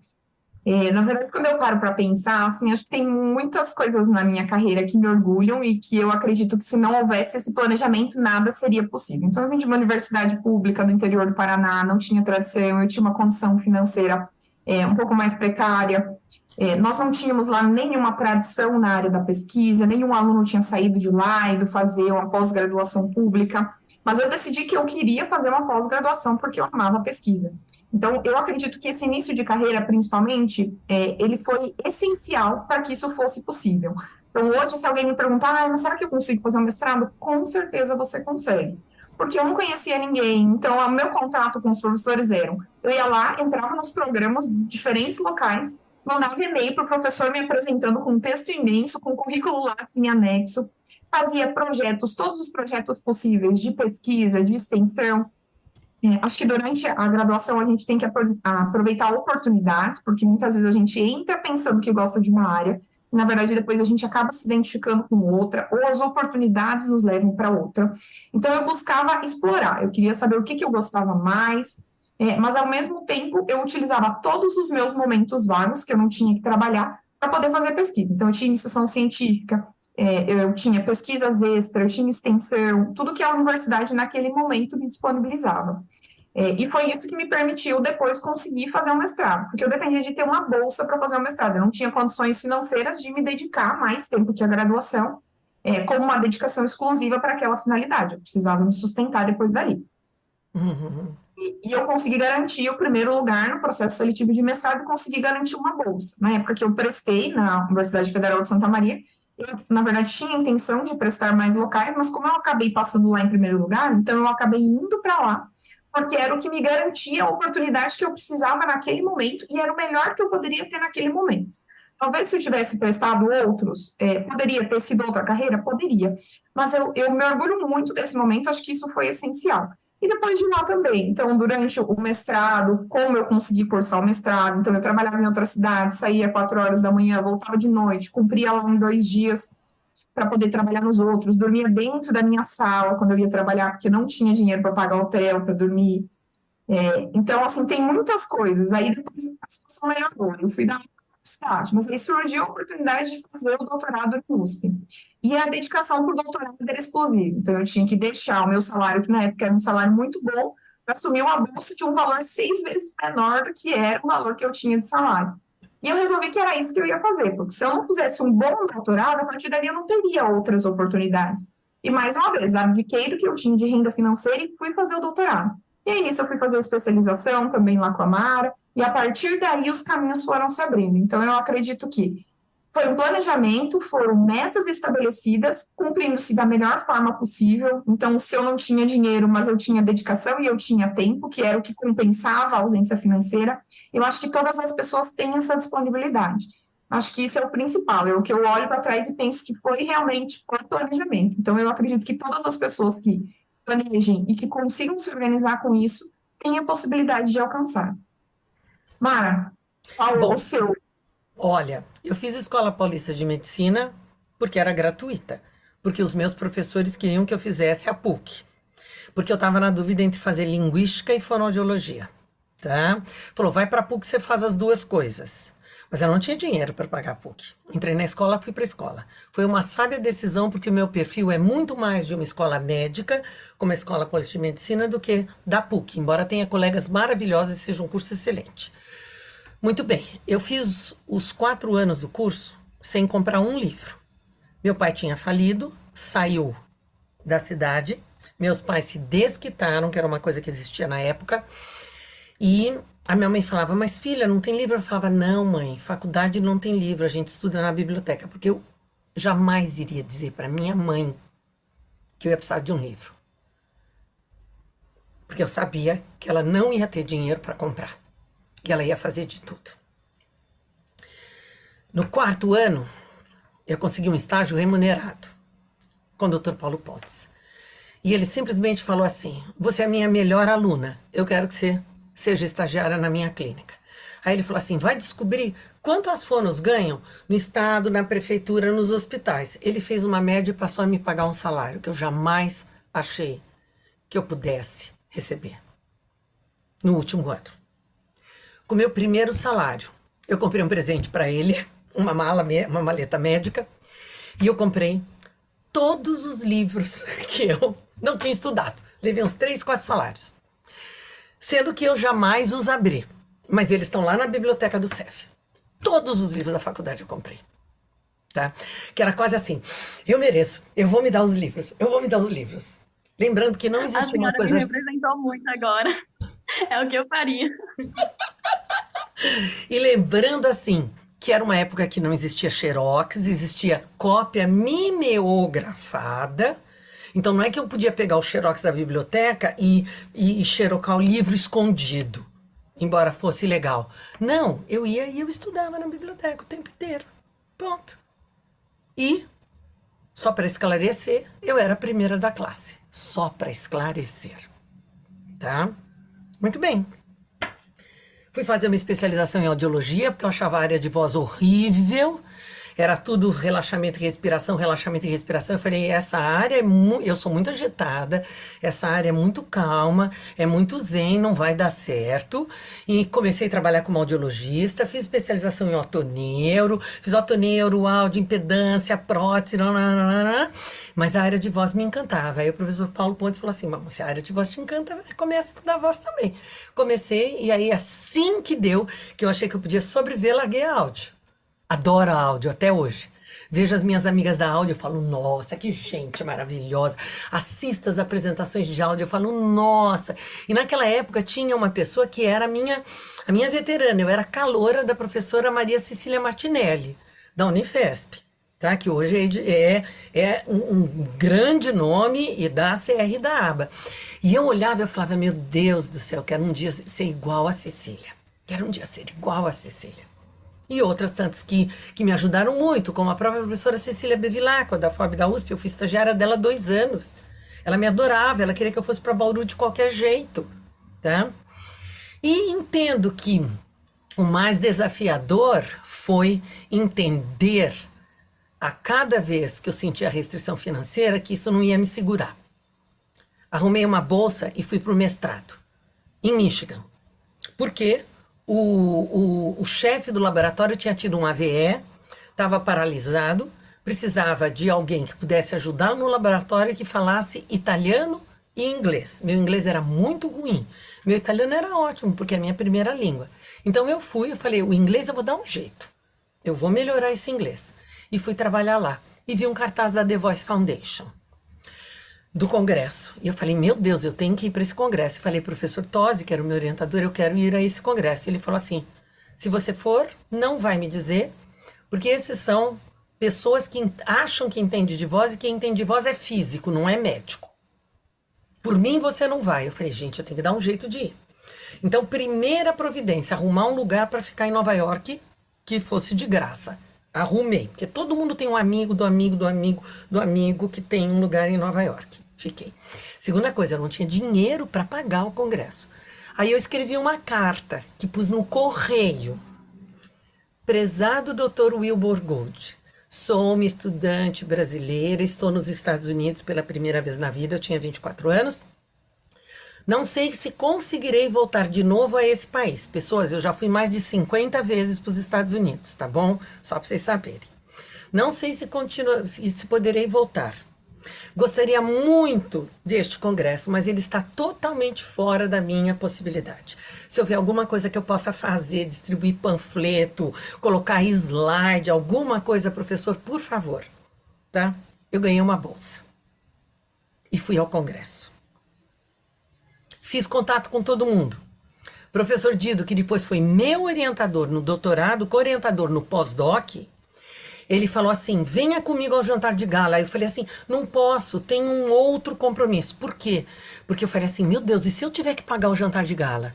Na verdade, quando eu paro para pensar, assim, acho que tem muitas coisas na minha carreira que me orgulham e que eu acredito que se não houvesse esse planejamento, nada seria possível. Então, eu vim de uma universidade pública do interior do Paraná, não tinha tradição, eu tinha uma condição financeira um pouco mais precária. Nós não tínhamos lá nenhuma tradição na área da pesquisa, nenhum aluno tinha saído de lá, ido fazer uma pós-graduação pública, mas eu decidi que eu queria fazer uma pós-graduação porque eu amava a pesquisa. Então, eu acredito que esse início de carreira, principalmente, ele foi essencial para que isso fosse possível. Então, hoje, se alguém me perguntar, mas será que eu consigo fazer um mestrado? Com certeza você consegue. Porque eu não conhecia ninguém, então, o meu contato com os professores eu ia lá, entrava nos programas de diferentes locais, mandava e-mail para o professor me apresentando com um texto imenso, com currículo Lattes em anexo, fazia projetos, todos os projetos possíveis de pesquisa, de extensão, Acho que durante a graduação a gente tem que aproveitar oportunidades, porque muitas vezes a gente entra pensando que gosta de uma área, e na verdade depois a gente acaba se identificando com outra, ou as oportunidades nos levam para outra. Então eu buscava explorar, eu queria saber o que que eu gostava mais, mas ao mesmo tempo eu utilizava todos os meus momentos vagos, que eu não tinha que trabalhar, para poder fazer pesquisa. Então eu tinha iniciação científica, eu tinha pesquisas extras, eu tinha extensão, tudo que a universidade naquele momento me disponibilizava. E foi isso que me permitiu depois conseguir fazer um mestrado, porque eu dependia de ter uma bolsa para fazer um mestrado, eu não tinha condições financeiras de me dedicar mais tempo que a graduação, como uma dedicação exclusiva para aquela finalidade, eu precisava me sustentar depois dali. Uhum. E eu consegui garantir o primeiro lugar no processo seletivo de mestrado e consegui garantir uma bolsa. Na época que eu prestei na Universidade Federal de Santa Maria, eu, na verdade, tinha a intenção de prestar mais locais, mas como eu acabei passando lá em primeiro lugar, então eu acabei indo para lá, porque era o que me garantia a oportunidade que eu precisava naquele momento e era o melhor que eu poderia ter naquele momento. Talvez se eu tivesse prestado outros, poderia ter sido outra carreira? Poderia. Mas eu me orgulho muito desse momento, acho que isso foi essencial. E depois de lá também. Então, durante o mestrado, como eu consegui cursar o mestrado, então eu trabalhava em outra cidade, saía 4 horas da manhã, voltava de noite, cumpria lá em 2 dias para poder trabalhar nos outros, dormia dentro da minha sala quando eu ia trabalhar, porque não tinha dinheiro para pagar hotel, para dormir. Então, assim, tem muitas coisas. Aí depois a situação melhorou. Eu fui da universidade, mas aí surgiu a oportunidade de fazer o doutorado no USP. E a dedicação para o doutorado era exclusiva. Então, eu tinha que deixar o meu salário, que na época era um salário muito bom, para assumir uma bolsa de um valor 6 vezes menor do que era o valor que eu tinha de salário. E eu resolvi que era isso que eu ia fazer, porque se eu não fizesse um bom doutorado, a partir dali eu não teria outras oportunidades. E mais uma vez, abdiquei do que eu tinha de renda financeira e fui fazer o doutorado. E aí, nisso, eu fui fazer a especialização também lá com a Mara, e a partir daí os caminhos foram se abrindo. Então, eu acredito que foi um planejamento, foram metas estabelecidas, cumprindo-se da melhor forma possível. Então, se eu não tinha dinheiro, mas eu tinha dedicação e eu tinha tempo, que era o que compensava a ausência financeira, eu acho que todas as pessoas têm essa disponibilidade. Acho que isso é o principal, é o que eu olho para trás e penso que foi realmente por planejamento. Então, eu acredito que todas as pessoas que planejem e que consigam se organizar com isso têm a possibilidade de alcançar. Mara, qual Bom, o seu? olha, eu fiz Escola Paulista de Medicina porque era gratuita, porque os meus professores queriam que eu fizesse a PUC, porque eu estava na dúvida entre fazer linguística e fonoaudiologia, tá? Falou, vai para a PUC, você faz as duas coisas. Mas eu não tinha dinheiro para pagar a PUC. Entrei na escola, fui para a escola. Foi uma sábia decisão, porque o meu perfil é muito mais de uma escola médica, como a Escola Paulista de Medicina, do que da PUC, embora tenha colegas maravilhosos e seja um curso excelente. Muito bem, eu fiz os 4 anos do curso sem comprar um livro. Meu pai tinha falido, saiu da cidade, meus pais se desquitaram, que era uma coisa que existia na época, e a minha mãe falava, mas filha, não tem livro? Eu falava, não mãe, faculdade não tem livro, a gente estuda na biblioteca, porque eu jamais iria dizer para minha mãe que eu ia precisar de um livro. Porque eu sabia que ela não ia ter dinheiro para comprar, que ela ia fazer de tudo. No 4º ano, eu consegui um estágio remunerado com o Dr. Paulo Pontes. E ele simplesmente falou assim, você é a minha melhor aluna, eu quero que você seja estagiária na minha clínica. Aí ele falou assim, vai descobrir quanto as fonos ganham no estado, na prefeitura, nos hospitais. Ele fez uma média e passou a me pagar um salário que eu jamais achei que eu pudesse receber. No último ano. Com o meu primeiro salário, eu comprei um presente para ele, uma maleta médica, e eu comprei todos os livros que eu não tinha estudado. Levei uns 3, 4 salários. Sendo que eu jamais os abri. Mas eles estão lá na biblioteca do CEF. Todos os livros da faculdade eu comprei. Tá? Que era quase assim, eu mereço, eu vou me dar os livros, eu vou me dar os livros. Lembrando que não A existe uma senhora coisa... me representou muito agora. É o que eu faria. E lembrando assim, que era uma época que não existia xerox, existia cópia mimeografada. Então não é que eu podia pegar o xerox da biblioteca e xerocar o livro escondido, embora fosse legal. Não, eu ia e eu estudava na biblioteca o tempo inteiro. Pronto. E, só para esclarecer, eu era a primeira da classe. Só para esclarecer. Tá? Muito bem. Fui fazer uma especialização em audiologia, porque eu achava a área de voz horrível. Era tudo relaxamento e respiração, relaxamento e respiração. Eu falei, essa área eu sou muito agitada, essa área é muito calma, é muito zen, não vai dar certo. E comecei a trabalhar como audiologista, fiz especialização em otoneuro, fiz otoneuro, áudio, impedância, prótese, nananana, mas a área de voz me encantava. Aí o professor Paulo Pontes falou assim, se a área de voz te encanta, começa a estudar voz também. Comecei, e aí assim que deu, que eu achei que eu podia sobreviver, larguei a áudio. Adoro a áudio até hoje. Vejo as minhas amigas da áudio e falo, nossa, que gente maravilhosa. Assisto as apresentações de áudio e falo, nossa. E naquela época tinha uma pessoa que era a minha veterana. Eu era caloura da professora Maria Cecília Martinelli, da Unifesp, tá? Que hoje é um grande nome e da CR da aba. E eu olhava e eu falava, meu Deus do céu, quero um dia ser igual a Cecília. Quero um dia ser igual a Cecília. E outras tantas que me ajudaram muito, como a própria professora Cecília Bevilacqua, da FOB da USP. Eu fui estagiária dela 2 anos. Ela me adorava, ela queria que eu fosse para Bauru de qualquer jeito, tá? E entendo que o mais desafiador foi entender, a cada vez que eu sentia restrição financeira, que isso não ia me segurar. Arrumei uma bolsa e fui para o mestrado, em Michigan. Por quê? O chefe do laboratório tinha tido um AVE, estava paralisado, precisava de alguém que pudesse ajudar no laboratório que falasse italiano e inglês. Meu inglês era muito ruim, meu italiano era ótimo, porque é a minha primeira língua. Então eu falei, o inglês eu vou dar um jeito, eu vou melhorar esse inglês. E fui trabalhar lá, e vi um cartaz da The Voice Foundation, do congresso. E eu falei, meu Deus, eu tenho que ir para esse congresso. Eu falei, professor Tosi, que era o meu orientador, eu quero ir a esse congresso. Ele falou assim, se você for, não vai me dizer, porque esses são pessoas que acham que entende de voz, e quem entende de voz é físico, não é médico. Por mim, você não vai. Eu falei, gente, eu tenho que dar um jeito de ir. Então, primeira providência, arrumar um lugar para ficar em Nova York que fosse de graça. Arrumei, porque todo mundo tem um amigo do amigo do amigo do amigo que tem um lugar em Nova York. Fiquei. Segunda coisa, eu não tinha dinheiro para pagar o congresso. Aí eu escrevi uma carta que pus no correio. Prezado Dr. Wilbur Gold, sou uma estudante brasileira, estou nos Estados Unidos pela primeira vez na vida, eu tinha 24 anos. Não sei se conseguirei voltar de novo a esse país. Pessoas, eu já fui mais de 50 vezes para os Estados Unidos, tá bom? Só para vocês saberem. Não sei se poderei voltar. Gostaria muito deste congresso, mas ele está totalmente fora da minha possibilidade. Se houver alguma coisa que eu possa fazer, distribuir panfleto, colocar slide, alguma coisa, professor, por favor, tá? Eu ganhei uma bolsa e fui ao congresso. Fiz contato com todo mundo. Professor Dido, que depois foi meu orientador no doutorado, co-orientador no pós-doc, ele falou assim, venha comigo ao jantar de gala. Aí eu falei assim, não posso, tenho um outro compromisso. Por quê? Porque eu falei assim, meu Deus, e se eu tiver que pagar o jantar de gala?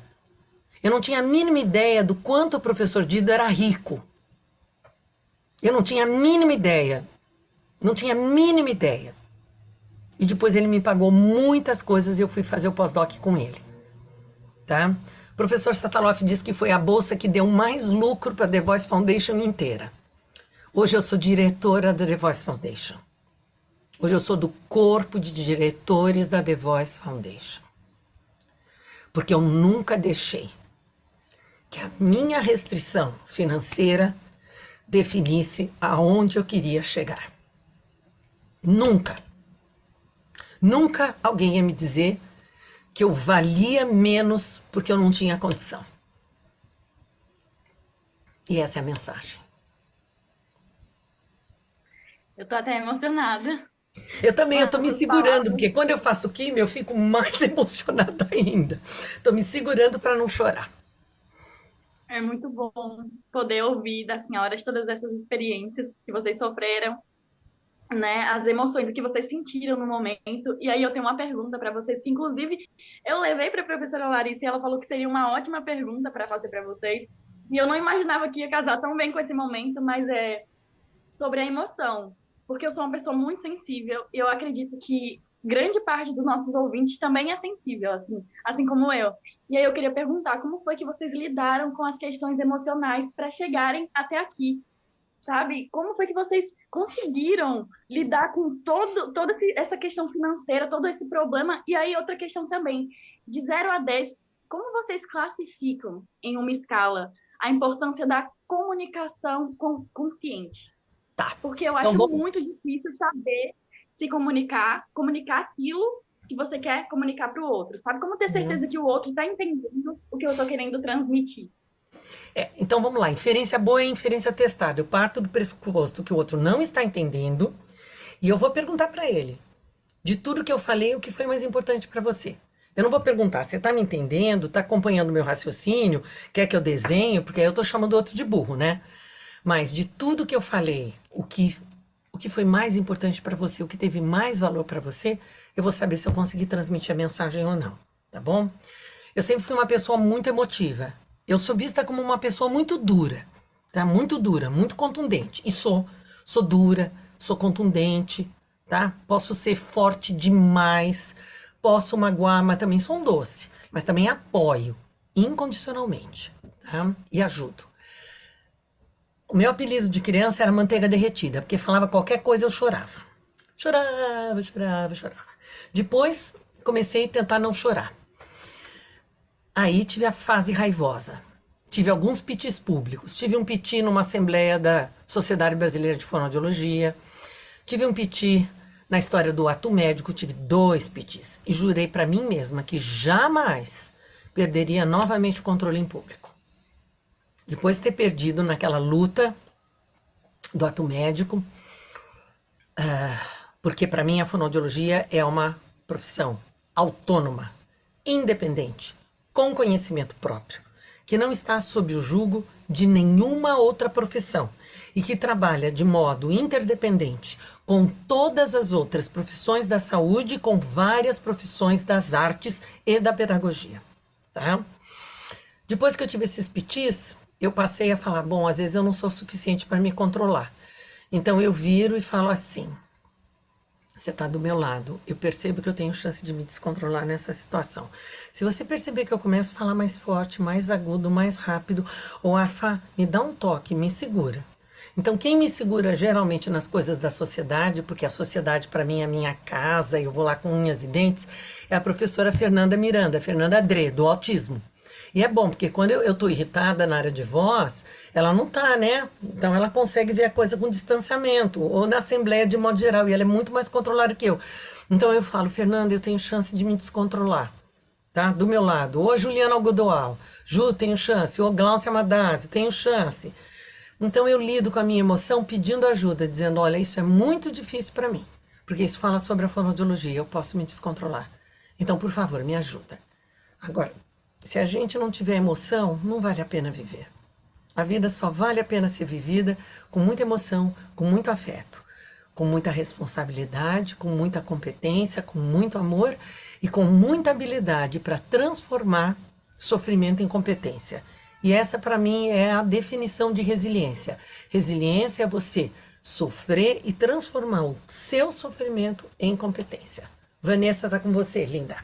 Eu não tinha a mínima ideia do quanto o professor Dido era rico. Eu não tinha a mínima ideia. Não tinha a mínima ideia. E depois ele me pagou muitas coisas e eu fui fazer o pós-doc com ele. Tá? O professor Sataloff disse que foi a bolsa que deu mais lucro para a The Voice Foundation inteira. Hoje eu sou diretora da The Voice Foundation. Hoje eu sou do corpo de diretores da The Voice Foundation. Porque eu nunca deixei que a minha restrição financeira definisse aonde eu queria chegar. Nunca. Nunca alguém ia me dizer que eu valia menos porque eu não tinha condição. E essa é a mensagem. Eu tô até emocionada. Eu também, eu tô Com me essas segurando, palavras. porque quando eu faço químio, eu fico mais emocionada ainda. Tô me segurando para não chorar. É muito bom poder ouvir das senhoras todas essas experiências que vocês sofreram, né? As emoções que vocês sentiram no momento. E aí eu tenho uma pergunta para vocês, que inclusive eu levei para a professora Larissa e ela falou que seria uma ótima pergunta para fazer para vocês. E eu não imaginava que ia casar tão bem com esse momento, mas é sobre a emoção. Porque eu sou uma pessoa muito sensível e eu acredito que grande parte dos nossos ouvintes também é sensível, assim como eu. E aí eu queria perguntar como foi que vocês lidaram com as questões emocionais para chegarem até aqui, sabe? Como foi que vocês conseguiram lidar com essa questão financeira, todo esse problema? E aí outra questão também, de 0 a 10, como vocês classificam em uma escala a importância da comunicação consciente? Tá. Porque eu Então acho vamos. muito difícil saber se comunicar aquilo que você quer comunicar para o outro, sabe? Como ter certeza que o outro está entendendo o que eu estou querendo transmitir? Então vamos lá. Inferência boa é inferência testada. Eu parto do pressuposto que o outro não está entendendo e eu vou perguntar para ele, de tudo que eu falei, o que foi mais importante para você. Eu não vou perguntar, você está me entendendo, está acompanhando o meu raciocínio, quer que eu desenhe, porque aí eu estou chamando o outro de burro, né? Mas de tudo que eu falei, o que foi mais importante para você, o que teve mais valor para você, eu vou saber se eu consegui transmitir a mensagem ou não, tá bom? Eu sempre fui uma pessoa muito emotiva. Eu sou vista como uma pessoa muito dura, tá? Muito dura, muito contundente. E sou dura, sou contundente, tá? Posso ser forte demais, posso magoar, mas também sou um doce. Mas também apoio incondicionalmente, tá? E ajudo. O meu apelido de criança era manteiga derretida, porque falava qualquer coisa eu chorava. Chorava, chorava, chorava. Depois comecei a tentar não chorar. Aí tive a fase raivosa. Tive alguns pitis públicos. Tive um piti numa assembleia da Sociedade Brasileira de Fonoaudiologia. Tive um piti na história do ato médico. Tive 2 pitis. E jurei para mim mesma que jamais perderia novamente o controle em público. Depois de ter perdido naquela luta do ato médico, porque para mim a fonoaudiologia é uma profissão autônoma, independente, com conhecimento próprio, que não está sob o jugo de nenhuma outra profissão e que trabalha de modo interdependente com todas as outras profissões da saúde e com várias profissões das artes e da pedagogia, tá? Depois que eu tive esses pitis, eu passei a falar, bom, às vezes eu não sou suficiente para me controlar. Então eu viro e falo assim, você está do meu lado, eu percebo que eu tenho chance de me descontrolar nessa situação. Se você perceber que eu começo a falar mais forte, mais agudo, mais rápido, ou Arfa, me dá um toque, me segura. Então quem me segura geralmente nas coisas da sociedade, porque a sociedade para mim é a minha casa, eu vou lá com unhas e dentes, é a professora Fernanda Miranda, Fernanda Adré, do autismo. E é bom, porque quando eu estou irritada na área de voz, ela não está, né? Então ela consegue ver a coisa com distanciamento, ou na assembleia de modo geral, e ela é muito mais controlada que eu. Então eu falo, Fernanda, eu tenho chance de me descontrolar, tá? Do meu lado. Ou a Juliana Algodoal, Ju, tenho chance. Ou Glaucia Madazzi, tenho chance. Então eu lido com a minha emoção pedindo ajuda, dizendo, olha, isso é muito difícil para mim, porque isso fala sobre a fonoaudiologia, eu posso me descontrolar. Então, por favor, me ajuda. Agora, se a gente não tiver emoção, não vale a pena viver. A vida só vale a pena ser vivida com muita emoção, com muito afeto, com muita responsabilidade, com muita competência, com muito amor e com muita habilidade para transformar sofrimento em competência. E essa, para mim, é a definição de resiliência. Resiliência é você sofrer e transformar o seu sofrimento em competência. Vanessa, está com você, linda.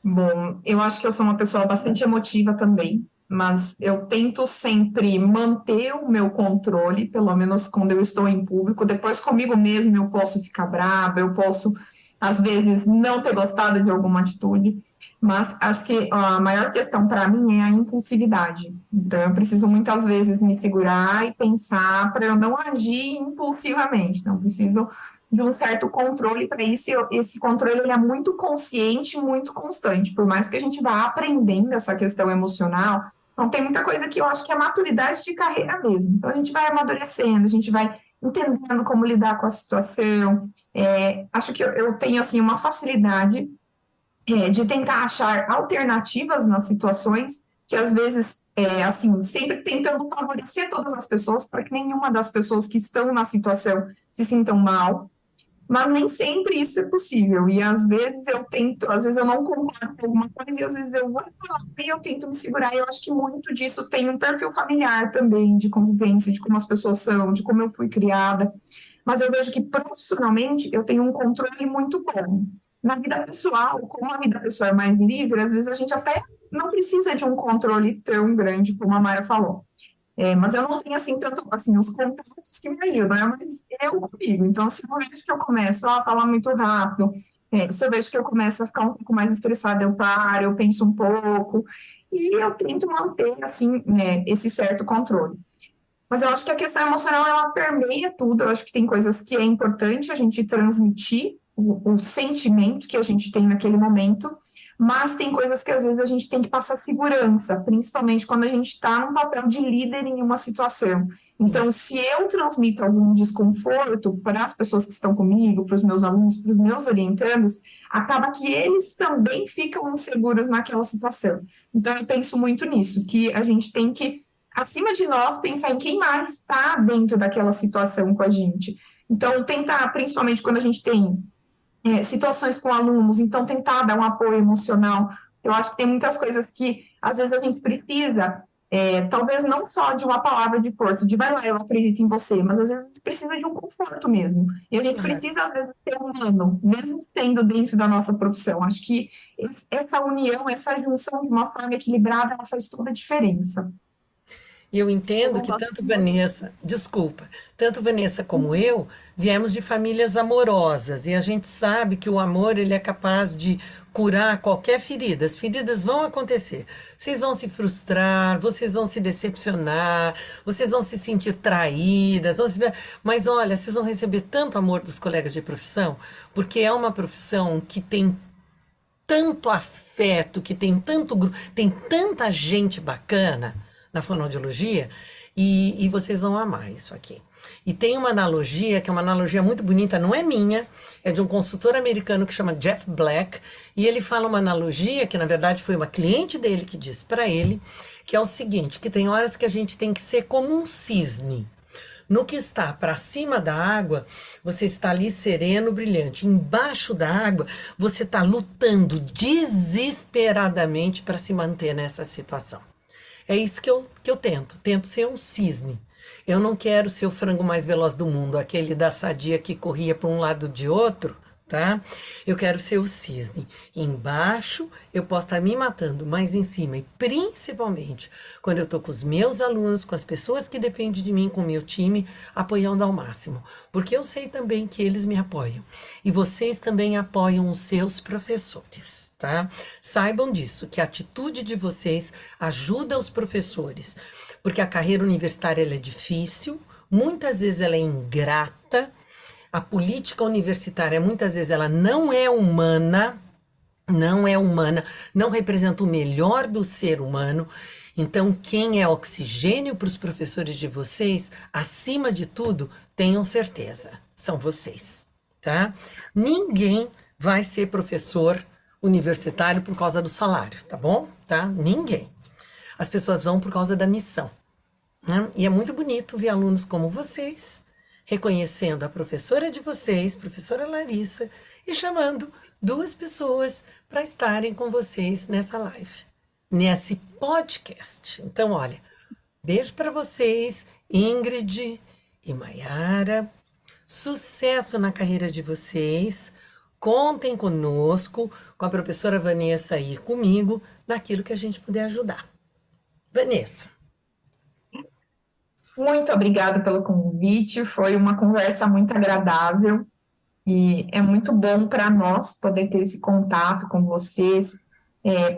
Bom, eu acho que eu sou uma pessoa bastante emotiva também, mas eu tento sempre manter o meu controle, pelo menos quando eu estou em público. Depois, comigo mesmo, eu posso ficar brava, eu posso, às vezes, não ter gostado de alguma atitude, mas acho que a maior questão para mim é a impulsividade. Então, eu preciso muitas vezes me segurar e pensar para eu não agir impulsivamente, não preciso de um certo controle para isso, e esse controle ele é muito consciente, muito constante, por mais que a gente vá aprendendo essa questão emocional, não tem muita coisa que eu acho que é maturidade de carreira mesmo, então a gente vai amadurecendo, a gente vai entendendo como lidar com a situação, acho que eu tenho assim uma facilidade de tentar achar alternativas nas situações, que às vezes, assim, sempre tentando favorecer todas as pessoas, para que nenhuma das pessoas que estão na situação se sintam mal, mas nem sempre isso é possível, e às vezes eu tento, às vezes eu não concordo com alguma coisa, e às vezes eu vou falar, e eu tento me segurar, e eu acho que muito disso tem um perfil familiar também, de convivência, de como as pessoas são, de como eu fui criada, mas eu vejo que profissionalmente eu tenho um controle muito bom, Na vida pessoal, como a vida pessoal é mais livre, às vezes a gente até não precisa de um controle tão grande como a Mara falou. Mas eu não tenho, assim, tanto, assim, os contatos que me ajudam, né? Mas eu comigo. Então, se eu vejo que eu começo a falar muito rápido, se eu vejo que eu começo a ficar um pouco mais estressada, eu paro, eu penso um pouco, e eu tento manter, assim, né, esse certo controle. Mas eu acho que a questão emocional, ela permeia tudo. Eu acho que tem coisas que é importante a gente transmitir, o sentimento que a gente tem naquele momento, mas tem coisas que às vezes a gente tem que passar segurança, principalmente quando a gente está num papel de líder em uma situação. Então, se eu transmito algum desconforto para as pessoas que estão comigo, para os meus alunos, para os meus orientandos, acaba que eles também ficam inseguros naquela situação. Então, eu penso muito nisso, que a gente tem que, acima de nós, pensar em quem mais está dentro daquela situação com a gente. Então, tentar, principalmente quando a gente tem situações com alunos, então tentar dar um apoio emocional. Eu acho que tem muitas coisas que, às vezes, a gente precisa, talvez não só de uma palavra de força, de vai lá, eu acredito em você, mas às vezes precisa de um conforto mesmo. E a gente Claro. precisa, às vezes, ser humano, mesmo sendo dentro da nossa profissão. Acho que essa união, essa junção de uma forma equilibrada, ela faz toda a diferença. E eu Eu entendo que concordo tanto com você. Vanessa, desculpa, tanto Vanessa como eu viemos de famílias amorosas e a gente sabe que o amor ele é capaz de curar qualquer ferida. As feridas vão acontecer. Vocês vão se frustrar, vocês vão se decepcionar, vocês vão se sentir traídas, mas olha, vocês vão receber tanto amor dos colegas de profissão, porque é uma profissão que tem tanto afeto, que tem tem tanta gente bacana na fonoaudiologia, e vocês vão amar isso aqui. E tem uma analogia, que é uma analogia muito bonita, não é minha, é de um consultor americano que chama Jeff Black, e ele fala uma analogia, que na verdade foi uma cliente dele que disse para ele, que é o seguinte, que tem horas que a gente tem que ser como um cisne. No que está para cima da água, você está ali sereno, brilhante. Embaixo da água, você está lutando desesperadamente para se manter nessa situação. É isso que eu tento ser um cisne. Eu não quero ser o frango mais veloz do mundo, aquele da sadia que corria para um lado de outro, tá? Eu quero ser o cisne. Embaixo eu posso estar me matando, mas em cima, e principalmente quando eu estou com os meus alunos, com as pessoas que dependem de mim, com o meu time, apoiando ao máximo. Porque eu sei também que eles me apoiam. E vocês também apoiam os seus professores. Tá? Saibam disso, que a atitude de vocês ajuda os professores, porque a carreira universitária ela é difícil, muitas vezes ela é ingrata, a política universitária muitas vezes ela não é humana, não representa o melhor do ser humano. Então, quem é oxigênio para os professores de vocês, acima de tudo, tenham certeza, são vocês, tá? Ninguém vai ser professor universitário por causa do salário, tá bom? Tá? Ninguém. As pessoas vão por causa da missão, né? E é muito bonito ver alunos como vocês, reconhecendo a professora de vocês, professora Larissa, e chamando duas pessoas para estarem com vocês nessa live, nesse podcast. Então, olha, beijo para vocês, Ingrid e Maiara, sucesso na carreira de vocês. Contem conosco, com a professora Vanessa aí comigo, naquilo que a gente puder ajudar. Vanessa. Muito obrigada pelo convite, foi uma conversa muito agradável e é muito bom para nós poder ter esse contato com vocês,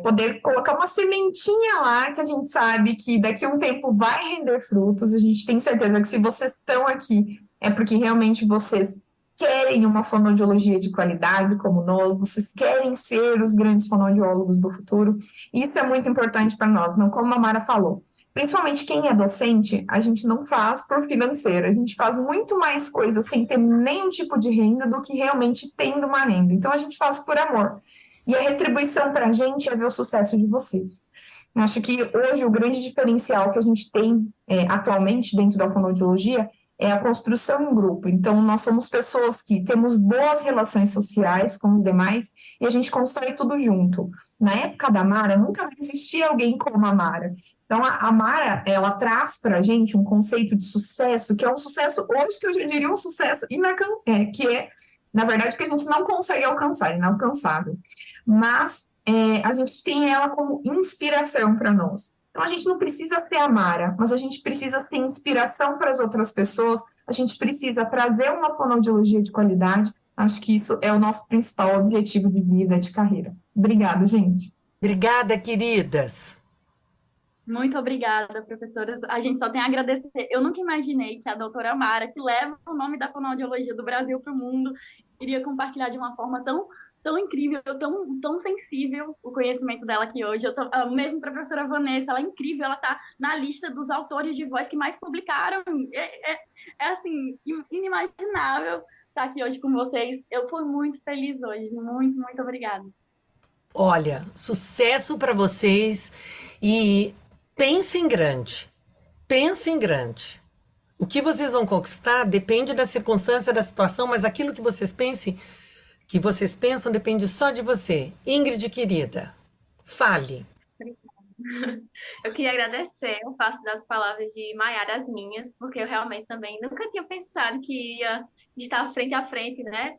poder colocar uma sementinha lá que a gente sabe que daqui a um tempo vai render frutos. A gente tem certeza que se vocês estão aqui é porque realmente vocês querem uma fonoaudiologia de qualidade como nós, vocês querem ser os grandes fonoaudiólogos do futuro. Isso é muito importante para nós, não como a Mara falou. Principalmente quem é docente, a gente não faz por financeiro, a gente faz muito mais coisas sem ter nenhum tipo de renda do que realmente tendo uma renda. Então a gente faz por amor. E a retribuição para a gente é ver o sucesso de vocês. Eu acho que hoje o grande diferencial que a gente tem atualmente dentro da fonoaudiologia é a construção em grupo. Então, nós somos pessoas que temos boas relações sociais com os demais e a gente constrói tudo junto. Na época da Mara, nunca vai existir alguém como a Mara. Então, a Mara, ela traz para a gente um conceito de sucesso, que é um sucesso hoje, que eu já diria um sucesso que é na verdade, que a gente não consegue alcançar, é inalcançável. Mas a gente tem ela como inspiração para nós. Então, a gente não precisa ser a Mara, mas a gente precisa ser inspiração para as outras pessoas, a gente precisa trazer uma fonoaudiologia de qualidade. Acho que isso é o nosso principal objetivo de vida, de carreira. Obrigada, gente. Obrigada, queridas. Muito obrigada, professoras. A gente só tem a agradecer. Eu nunca imaginei que a doutora Mara, que leva o nome da fonoaudiologia do Brasil para o mundo, iria compartilhar de uma forma tão incrível, tão sensível o conhecimento dela aqui hoje. Mesmo para a professora Vanessa, ela é incrível, ela está na lista dos autores de voz que mais publicaram. Assim, inimaginável estar aqui hoje com vocês. Eu fui muito feliz hoje. Muito, muito obrigada. Olha, sucesso para vocês e pensem grande. Pensem grande. O que vocês vão conquistar depende da circunstância, da situação, mas aquilo que vocês pensam depende só de você. Ingrid, querida, fale. Eu queria agradecer o faço das palavras de Maiara as minhas, porque eu realmente também nunca tinha pensado que ia estar frente a frente, né?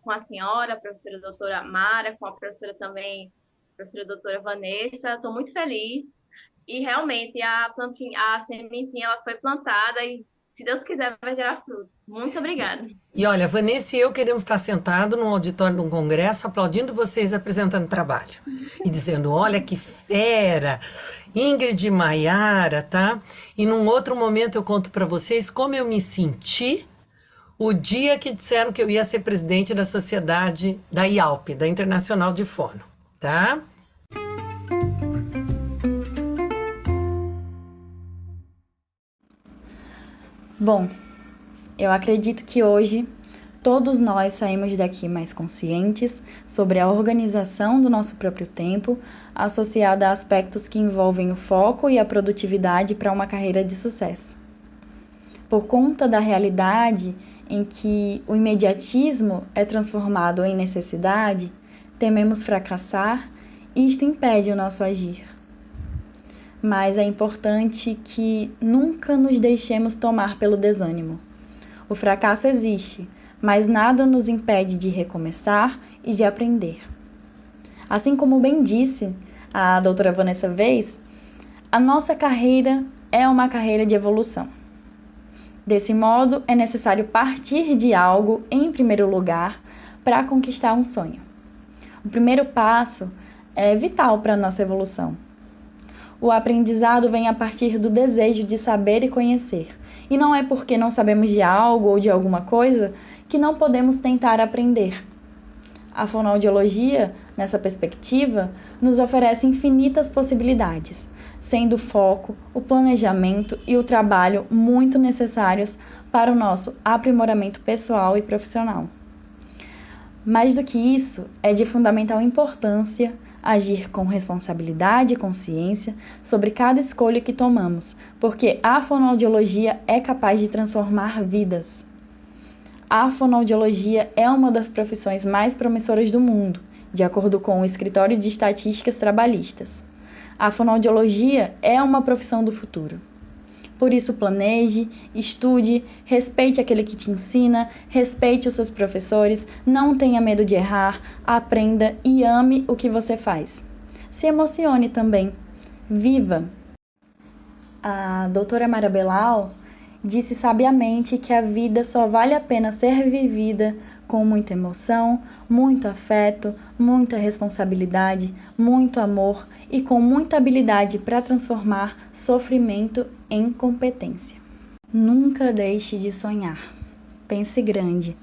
Com a senhora, a professora doutora Mara, com a professora também, a professora doutora Vanessa. Estou muito feliz. E realmente a sementinha ela foi plantada e, se Deus quiser, vai gerar frutos. Muito obrigada. E olha, Vanessa e eu queremos estar sentados num auditório de um congresso aplaudindo vocês apresentando trabalho. E dizendo, olha que fera, Ingrid e Maiara, tá? E num outro momento eu conto para vocês como eu me senti o dia que disseram que eu ia ser presidente da sociedade da IALP, da Internacional de Fono, tá? Bom, eu acredito que hoje todos nós saímos daqui mais conscientes sobre a organização do nosso próprio tempo, associada a aspectos que envolvem o foco e a produtividade para uma carreira de sucesso. Por conta da realidade em que o imediatismo é transformado em necessidade, tememos fracassar e isto impede o nosso agir. Mas é importante que nunca nos deixemos tomar pelo desânimo. O fracasso existe, mas nada nos impede de recomeçar e de aprender. Assim como bem disse a doutora Vanessa Weiss, a nossa carreira é uma carreira de evolução. Desse modo, é necessário partir de algo, em primeiro lugar, para conquistar um sonho. O primeiro passo é vital para a nossa evolução. O aprendizado vem a partir do desejo de saber e conhecer. E não é porque não sabemos de algo ou de alguma coisa que não podemos tentar aprender. A fonoaudiologia, nessa perspectiva, nos oferece infinitas possibilidades, sendo o foco, o planejamento e o trabalho muito necessários para o nosso aprimoramento pessoal e profissional. Mais do que isso, é de fundamental importância agir com responsabilidade e consciência sobre cada escolha que tomamos, porque a fonoaudiologia é capaz de transformar vidas. A fonoaudiologia é uma das profissões mais promissoras do mundo, de acordo com o Escritório de Estatísticas Trabalhistas. A fonoaudiologia é uma profissão do futuro. Por isso, planeje, estude, respeite aquele que te ensina, respeite os seus professores, não tenha medo de errar, aprenda e ame o que você faz. Se emocione também. Viva! A doutora Mara Belal disse sabiamente que a vida só vale a pena ser vivida com muita emoção, muito afeto, muita responsabilidade, muito amor e com muita habilidade para transformar sofrimento em competência. Nunca deixe de sonhar. Pense grande.